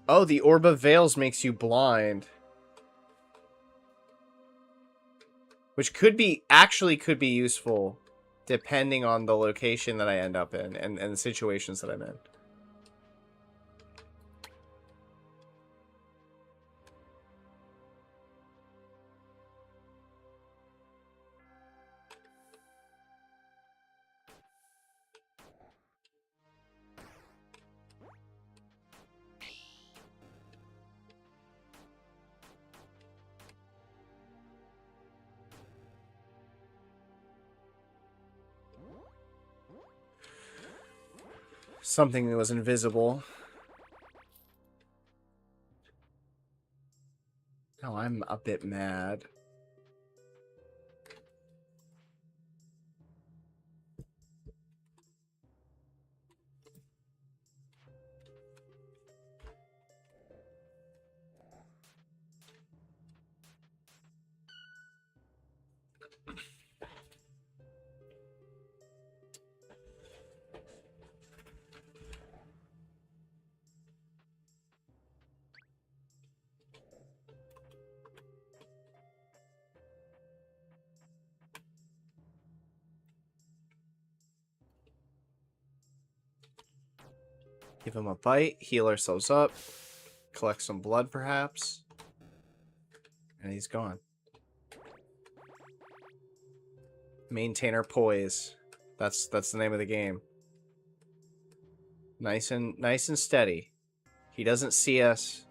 Oh, the Orb of Veils makes you blind. Which actually could be useful, depending on the location that I end up in, and the situations that I'm in. Something that was invisible. Oh, I'm a bit mad. Give him a bite, heal ourselves up, collect some blood perhaps, and he's gone. Maintain our poise. That's the name of the game. Nice and steady. He doesn't see us.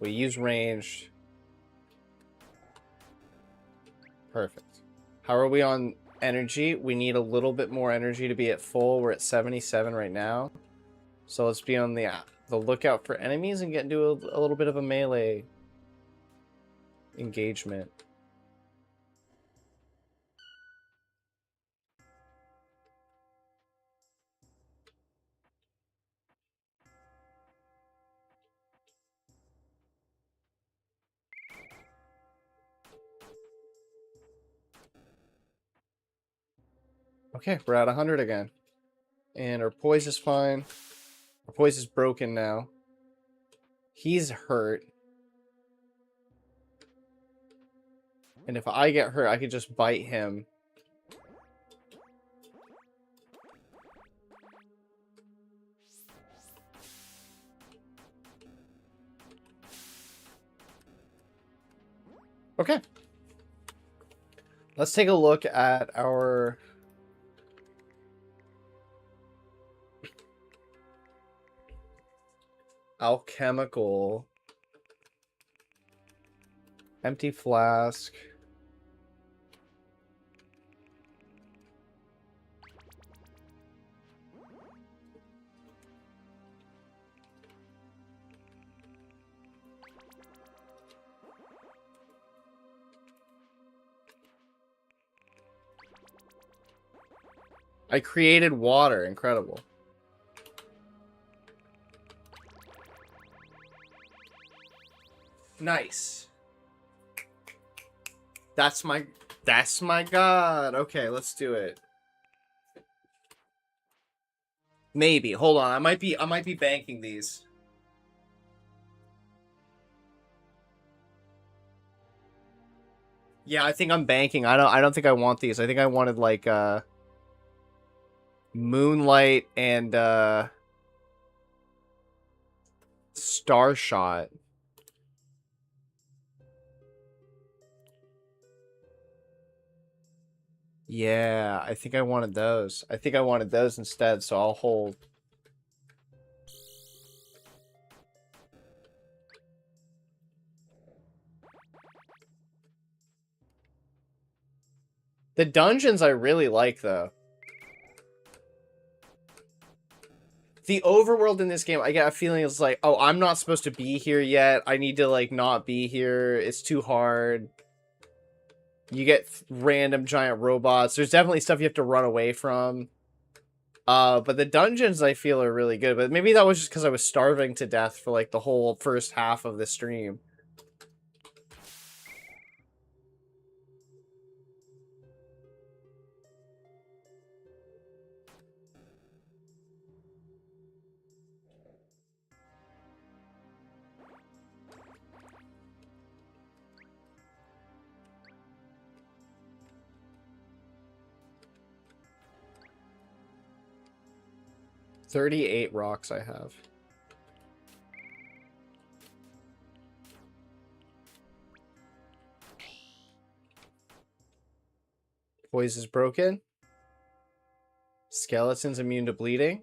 We use ranged. Perfect. How are we on energy? We need a little bit more energy to be at full. We're at 77 right now. So let's be on the lookout for enemies and get into a little bit of a melee engagement. Okay, we're at 100 again. And our poise is fine. Our poise is broken now. He's hurt. And if I get hurt, I could just bite him. Okay. Let's take a look at our... alchemical. Empty flask. I created water. Incredible. Nice. That's my god. Okay, let's do it. Maybe. Hold on. I might be banking these. Yeah, I think I'm banking. I don't think I want these. I think I wanted like Moonlight and Starshot. Yeah, I think I wanted those. I think I wanted those instead, so I'll hold. The dungeons I really like, though. The overworld in this game, I get a feeling it's like, oh, I'm not supposed to be here yet. I need to, like, not be here. It's too hard. You get random giant robots. There's definitely stuff you have to run away from. But the dungeons I feel are really good. But maybe that was just because I was starving to death for, like, the whole first half of the stream. $38 rocks I have. Poise is broken. Skeleton's immune to bleeding.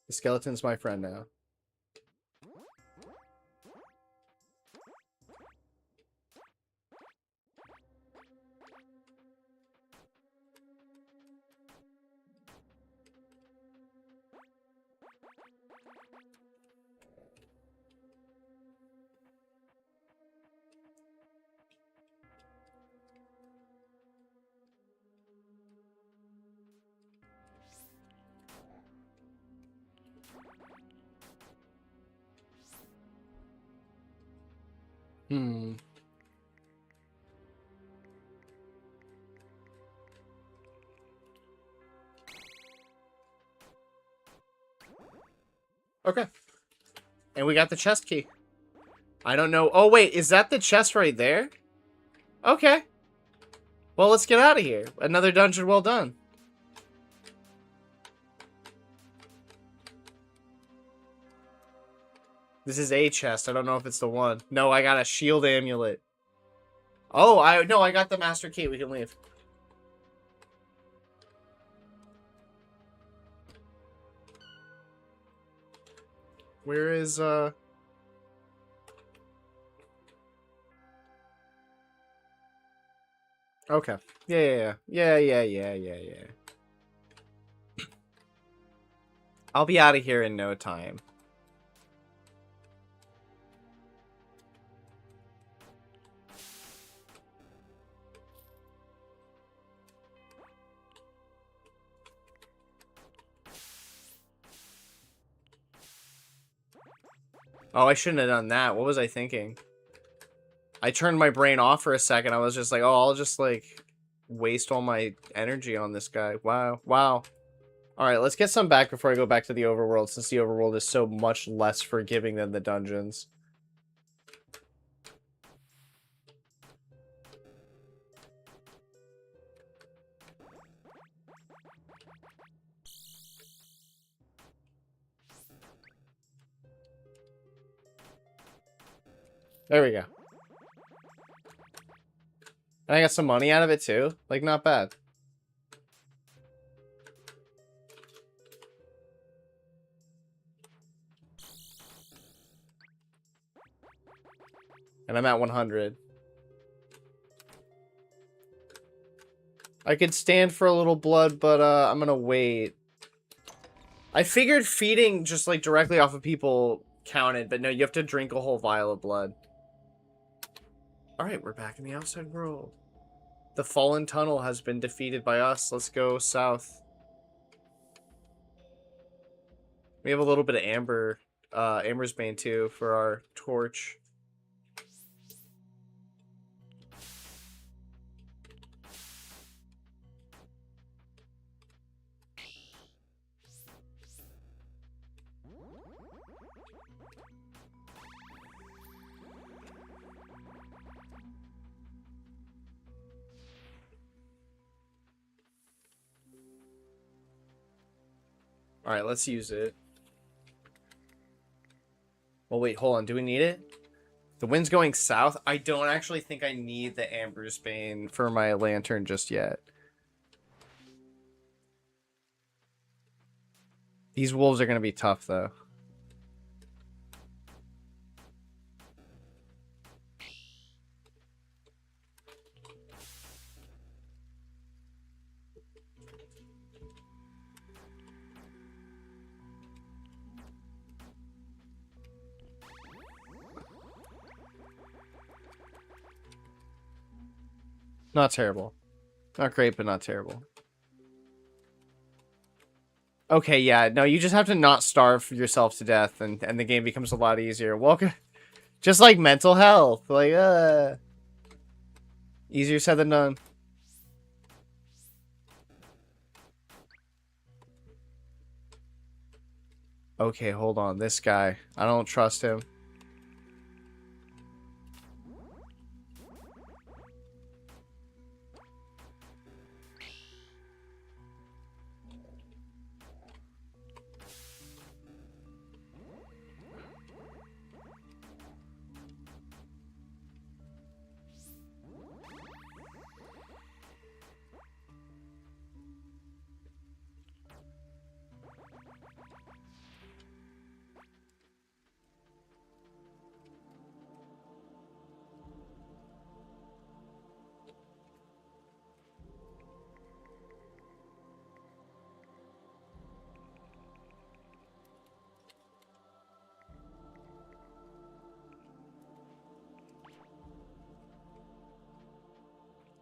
The skeleton's my friend now. Hmm. Okay. And we got the chest key. I don't know. Oh, wait. Is that the chest right there? Okay. Well, let's get out of here. Another dungeon well done. This is a chest. I don't know if it's the one. No, I got a shield amulet. Oh, I got the master key. We can leave. Where is, Okay. Yeah. I'll be out of here in no time. Oh, I shouldn't have done that. What was I thinking? I turned my brain off for a second. I was just like, oh, I'll just, like, waste all my energy on this guy. Wow. Wow. Alright, let's get some back before I go back to the overworld, since the overworld is so much less forgiving than the dungeons. There we go. And I got some money out of it too. Like, not bad. And I'm at 100. I could stand for a little blood, but I'm gonna wait. I figured feeding just, like, directly off of people counted, but no, you have to drink a whole vial of blood. Alright, we're back in the outside world. The fallen tunnel has been defeated by us. Let's go south. We have a little bit of Amber's Bane too for our torch. All right, let's use it. Well, wait, hold on. Do we need it? The wind's going south. I don't actually think I need the Amber's Bane for my lantern just yet. These wolves are going to be tough, though. Not terrible. Not great, but not terrible. Okay, yeah. No, you just have to not starve yourself to death, and the game becomes a lot easier. Welcome. Just like mental health. Like, easier said than done. Okay, hold on. This guy. I don't trust him.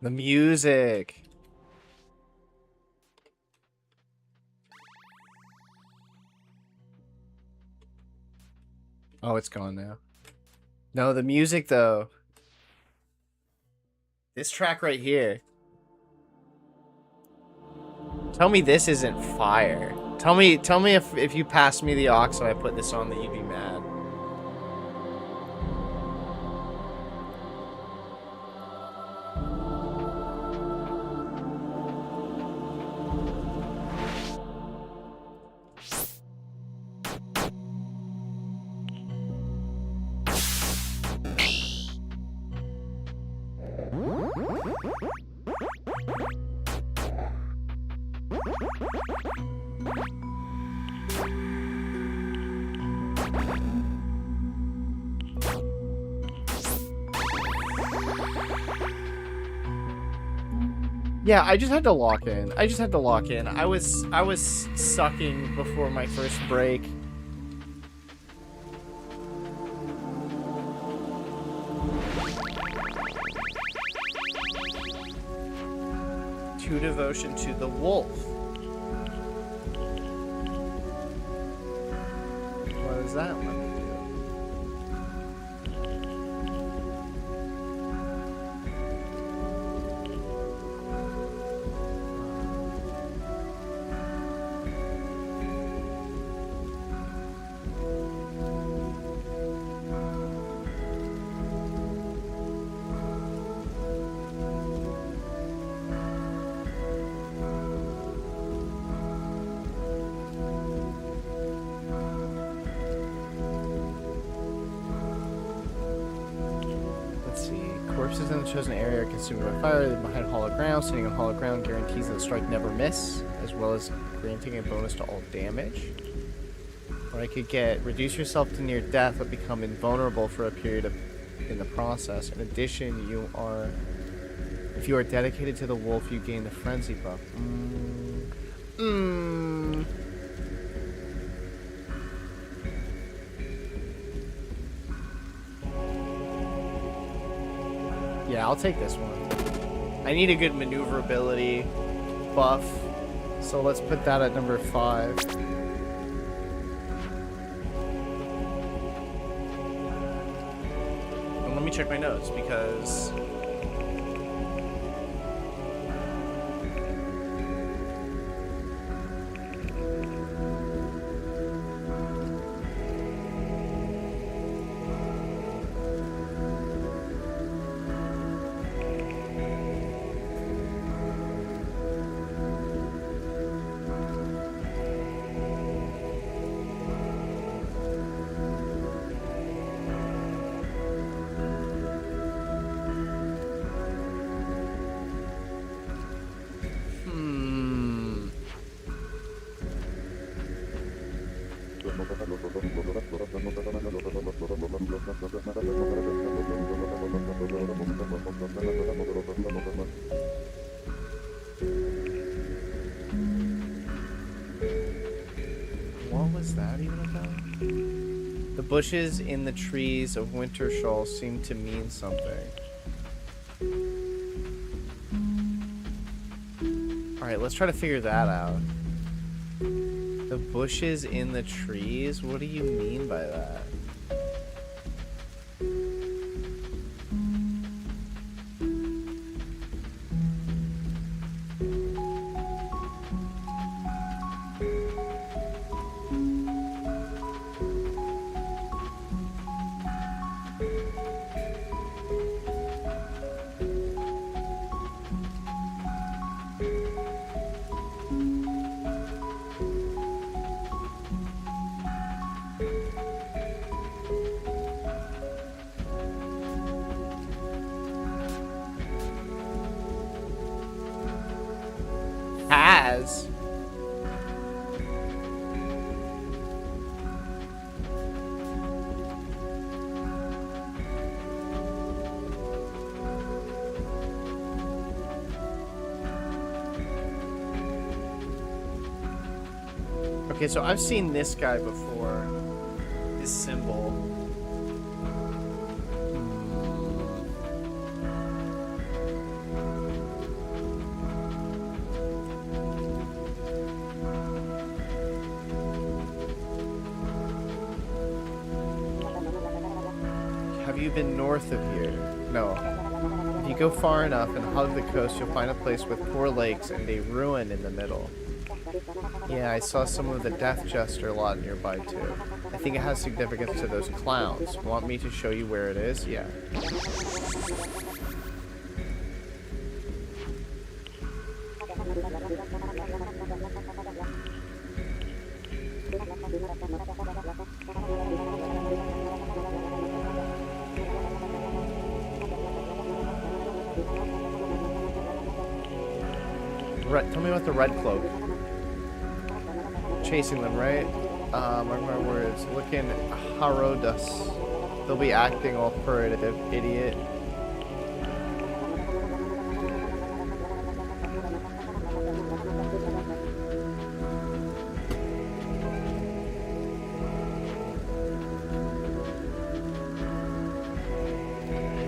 The music. Oh, it's gone now. No, the music though. This track right here. Tell me this isn't fire. Tell me if you passed me the aux and I put this on that you'd be mad. Yeah, I just had to lock in. I was sucking before my first break. To devotion to the wolf. What is that one? Corpses in the chosen area are consumed by fire. They're behind hollow ground. Sitting on hollow ground guarantees that the strike never miss, as well as granting a bonus to all damage. Or I could get reduce yourself to near death, but become invulnerable for a period in the process. In addition, if you are dedicated to the wolf, you gain the frenzy buff. Yeah, I'll take this one. I need a good maneuverability buff, so let's put that at number 5. And let me check my notes because what was that even about? The bushes in the trees of Wintershall seem to mean something. Alright, let's try to figure that out. The bushes in the trees? What do you mean by that? Has? Okay, so I've seen this guy before. This symbol. Have you been north of here? No. If you go far enough and hug the coast, you'll find a place with 4 lakes and a ruin in the middle. Yeah, I saw some of the Death Jester lot nearby too. I think it has significance to those clowns. Want me to show you where it is? Yeah. Tell me about the Red Cloak. Chasing them, right? Mark my words. Looking Harodus. They'll be acting all furtive, idiot.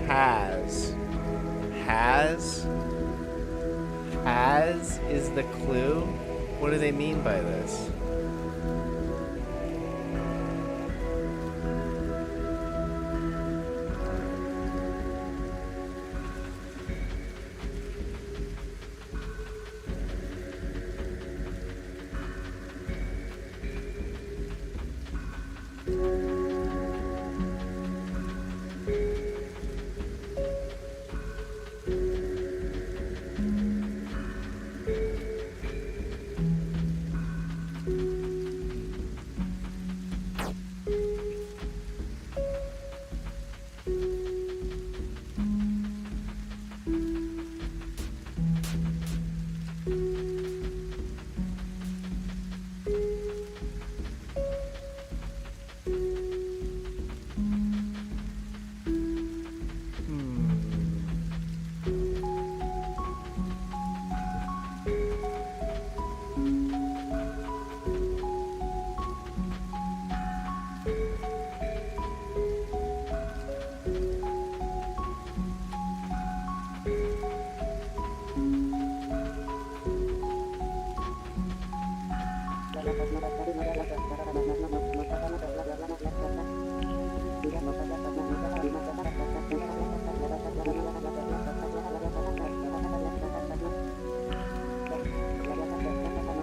Has. Has is the clue? What do they mean by this?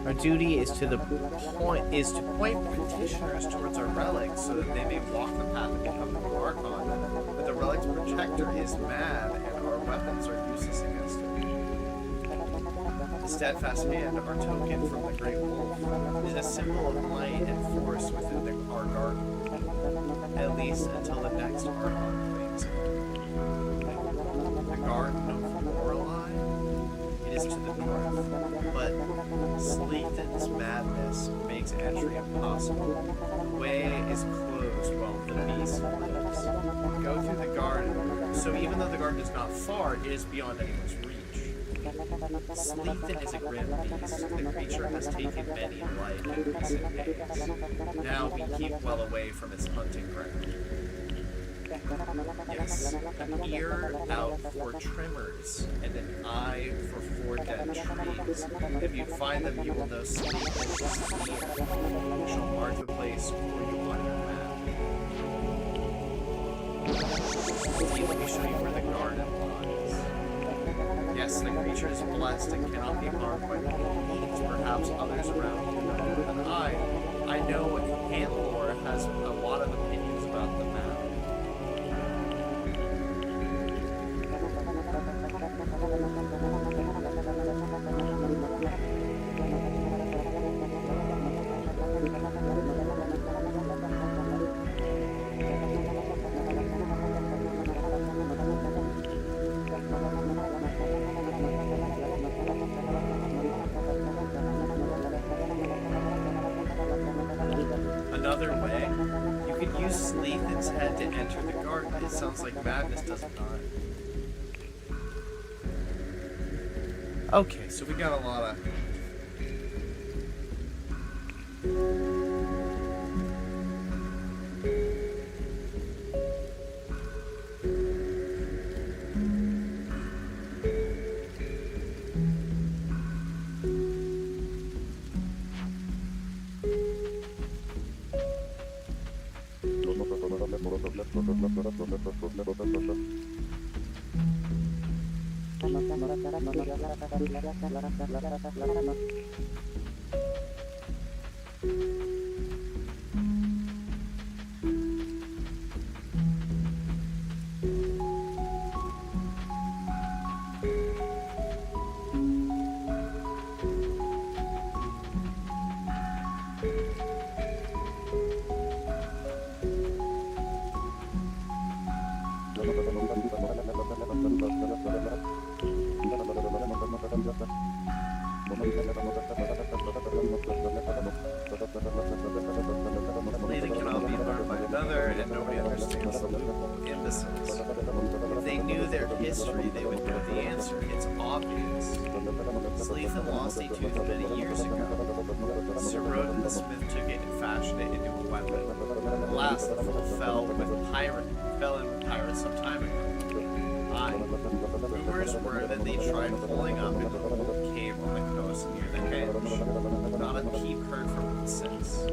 Our duty is to point petitioners towards our relics so that they may walk the path and become the new Archon. But the relic's protector is mad and our weapons are useless against it. The steadfast hand, our token from the Great Wolf, is a symbol of might and force within our garden, at least until the next Archon claims it. The Garden of Lorelei? It is to the north, but Sleethan's madness makes entry impossible. The way is closed while the beast lives. Go through the garden, so even though the garden is not far, it is beyond anyone's reach. Sleethan is a grim beast. The creature has taken many life in recent days. Now we keep well away from its hunting ground. Yes, an ear out for trimmers, and an eye for 4 dead trees. If you find them, you will know Sleethan is near. You shall mark the place for you on your map. Let me show you where the garden lies. Yes, the creature is blessed and cannot be harmed by the beings. Perhaps others around you know more than I know Handlore has a lot of opinions about the map. Another way, you could use Sleethan's head to enter the garden. It sounds like madness, does it not? Okay, so we got a lot of... Neither cannot be harmed by another, and nobody understands the loophole. Imbeciles. If they knew their history, they would know the answer. It's obvious. Sleethan lost a tooth many years ago. Sir Roden the Smith took it and fashioned it into a weapon. Alas, the fool fell in with pirates some time ago. Aye. Rumors were that they tried pulling up in an old cave on the coast near the Henge. Not a peep heard from them since.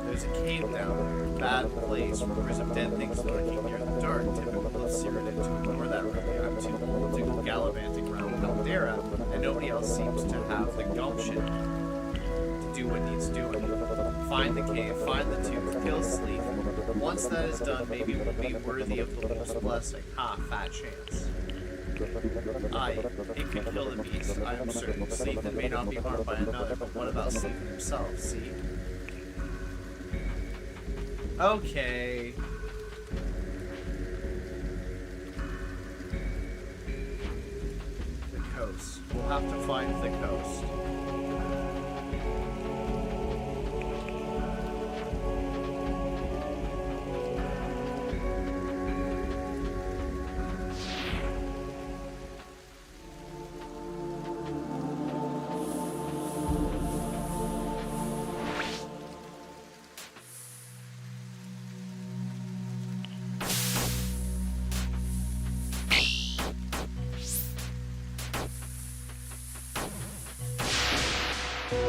There's a cave down there, bad place, rumors of dead things lurking near the dark, typical of Cyrodiil to ignore that really. I'm too old to go gallivanting around Caldera, and nobody else seems to have the gumption to do what needs doing. Find the cave, find the tooth, kill Sleep. Once that is done, maybe we'll be worthy of the Wolf's blessing. Ha, fat chance. Aye, it could kill the beast, I am certain. Sleethan may not be harmed by another, but what about Sleethan himself, see? Okay. The coast. We'll have to find the coast.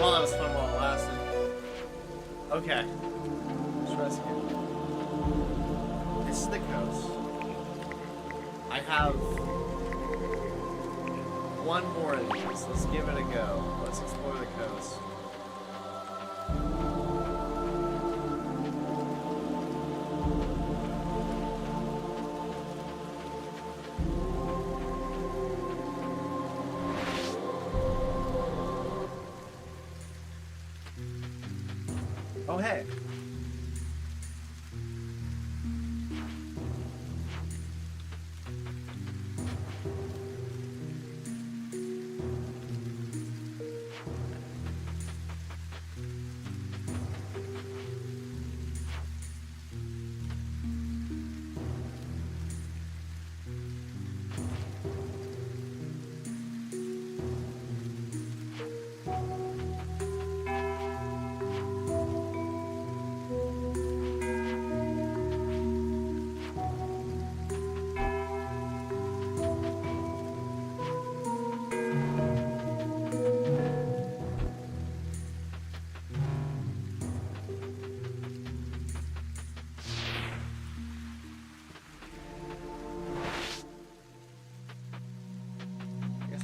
Well, that was fun while it lasted. Okay. Let's rescue. This is the coast. I have one more of these. Let's give it a go. Let's explore the coast. Oh, hey.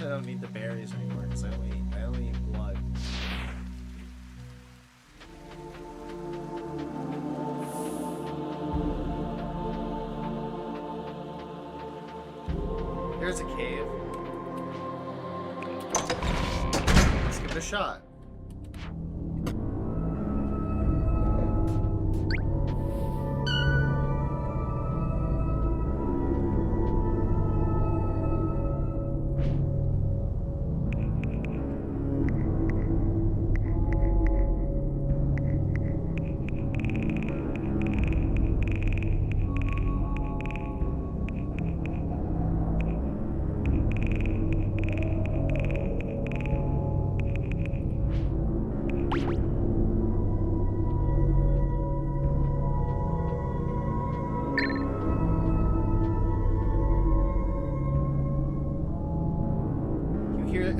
I don't need the berries anymore because I only need blood. There's a cave. Let's give it a shot.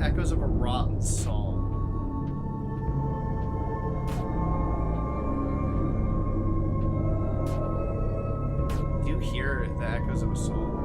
Echoes of a rotten song. Do you hear the echoes of a song?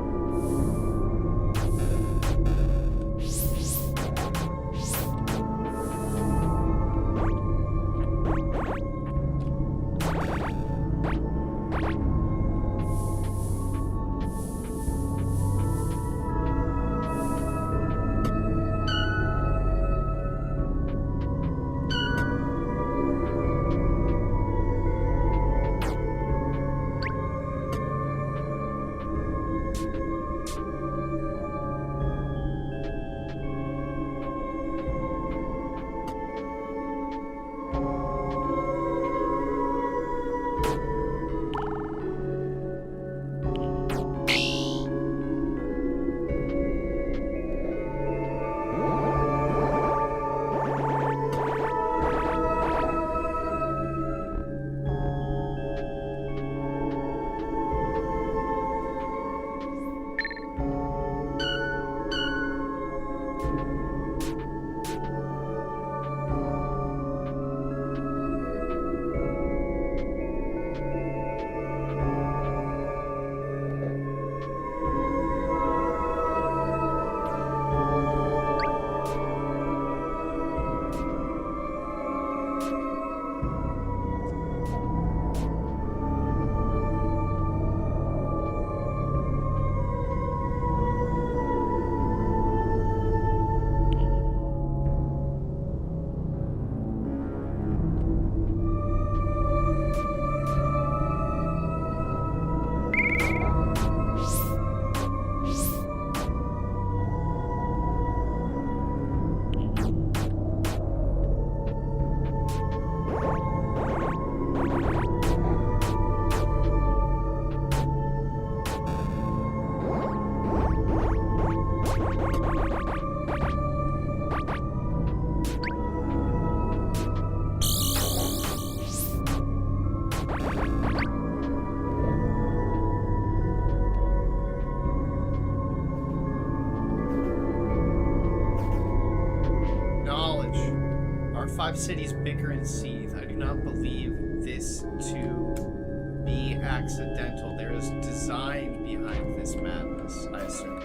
have cities bicker and seethe. I do not believe this to be accidental. There is design behind this madness, I assume.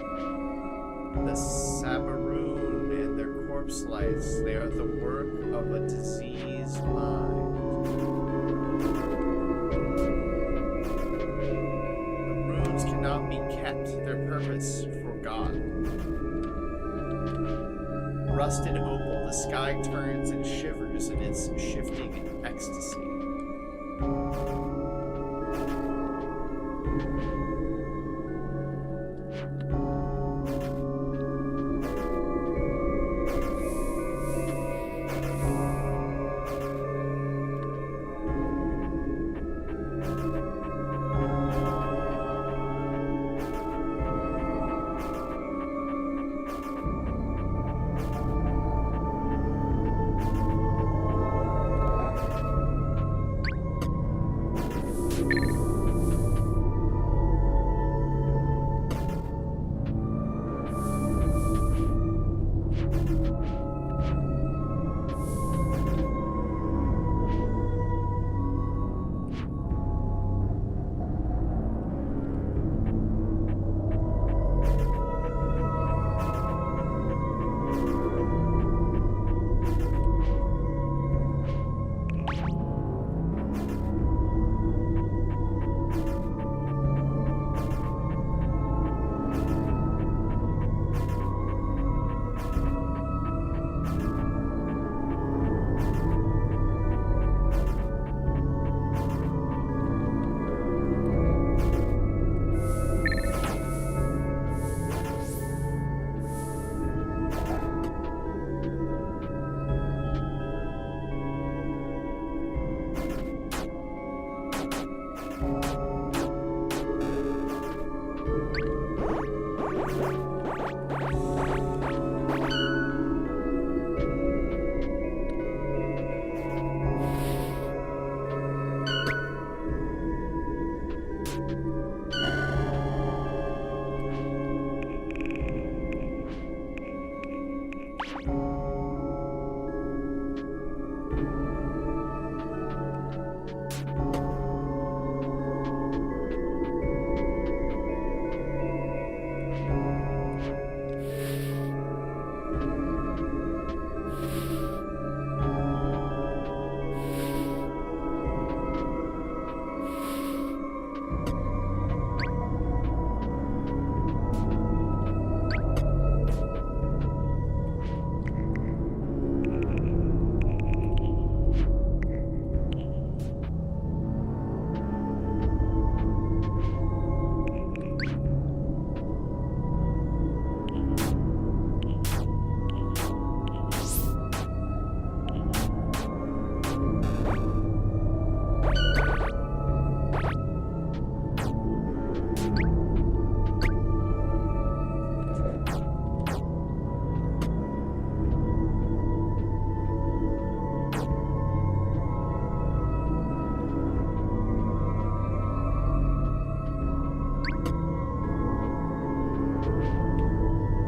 The Sabaroon and their corpse lights, they are the work of a diseased mind. The runes cannot be kept, their purpose forgotten. Rusted opal, the sky turns and shivers in its shifting ecstasy.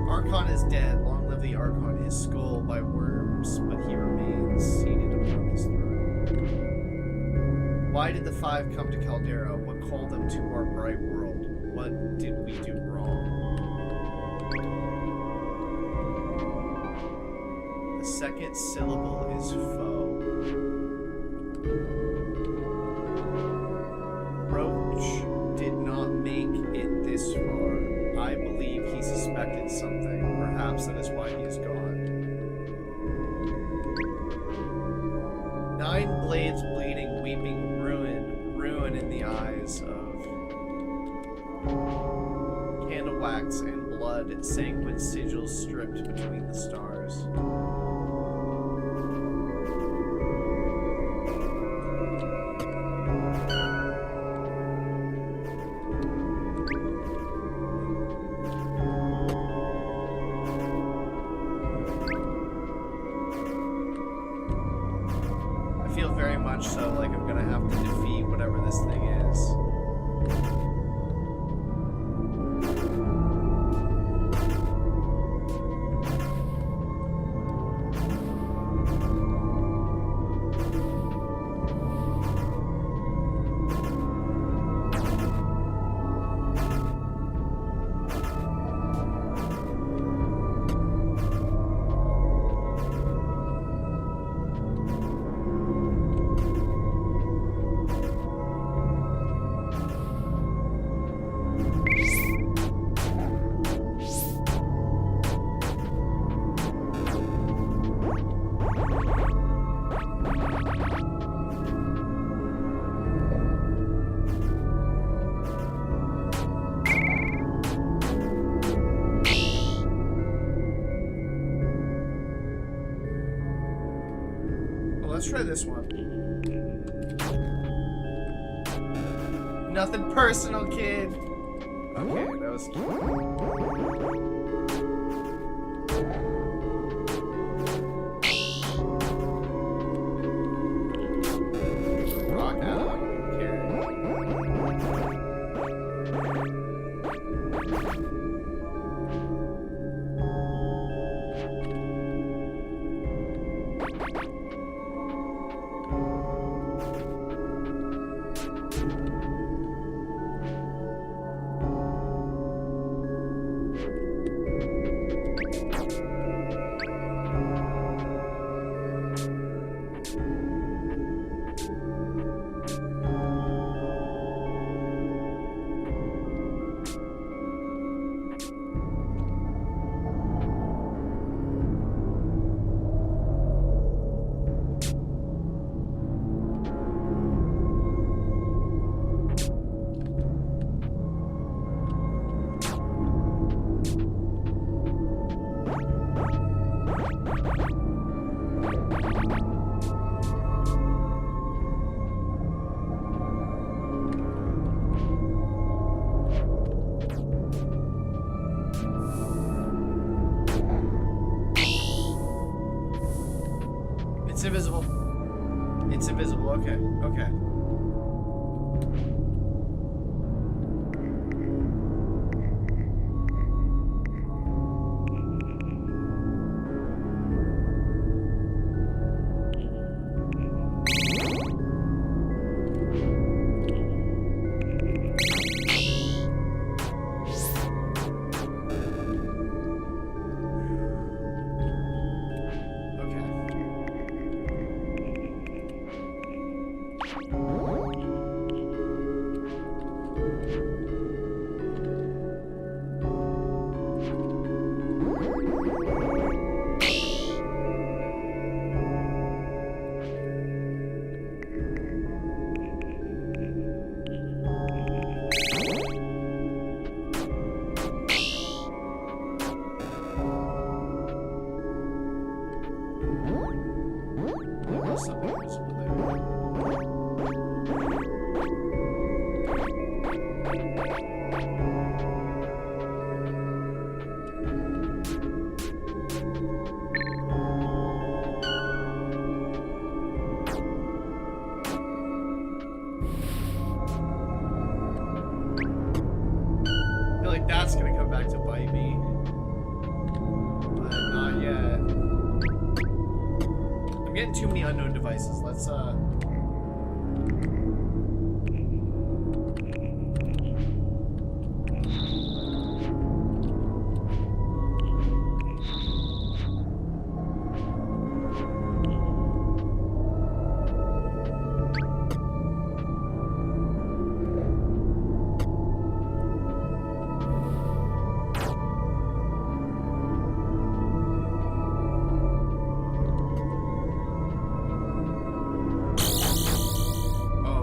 Archon is dead. Long live the Archon. His skull by worms, but he remains seated upon his throne. Why did the five come to Caldera? What called them to our bright world? What did we do wrong? The second syllable is foe. Roach did not make it this far. I believe he suspected something. Perhaps that is why he is gone. 9 blades bleeding, weeping, ruin in the eyes of candle wax and blood, sanguine sigils stripped between the stars. Very much so like I'm gonna have to defeat whatever this thing is. let's try this one. Nothing personal, kid. Okay, that was cute. Rock, I don't care. It's invisible. It's invisible. Okay. Okay. Something invisible there. I feel like that's gonna come back to bite me. But not yet. I'm getting too many unknown devices. Let's oh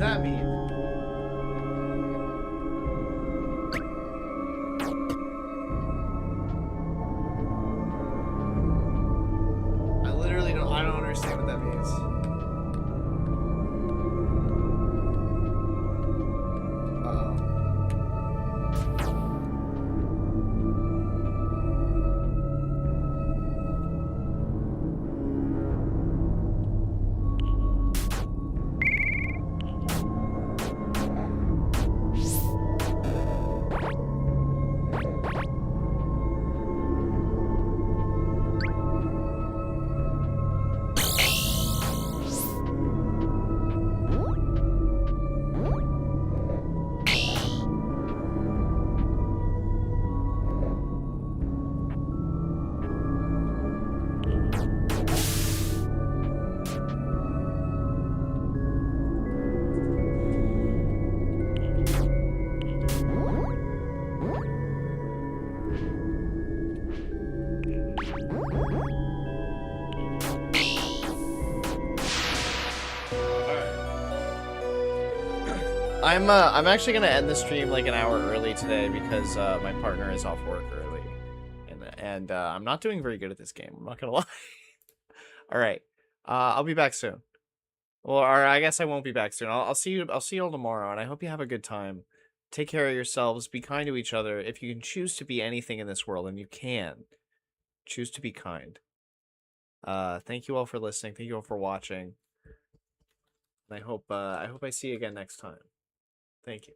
that mean? I don't understand what that means. I'm actually gonna end the stream like an hour early today because my partner is off work early, and I'm not doing very good at this game. I'm not gonna lie. All right, I'll be back soon. Well, or I guess I won't be back soon. I'll see you. I'll see you all tomorrow, and I hope you have a good time. Take care of yourselves. Be kind to each other. If you can choose to be anything in this world, and you can, choose to be kind. Thank you all for listening. Thank you all for watching. And I hope I see you again next time. Thank you.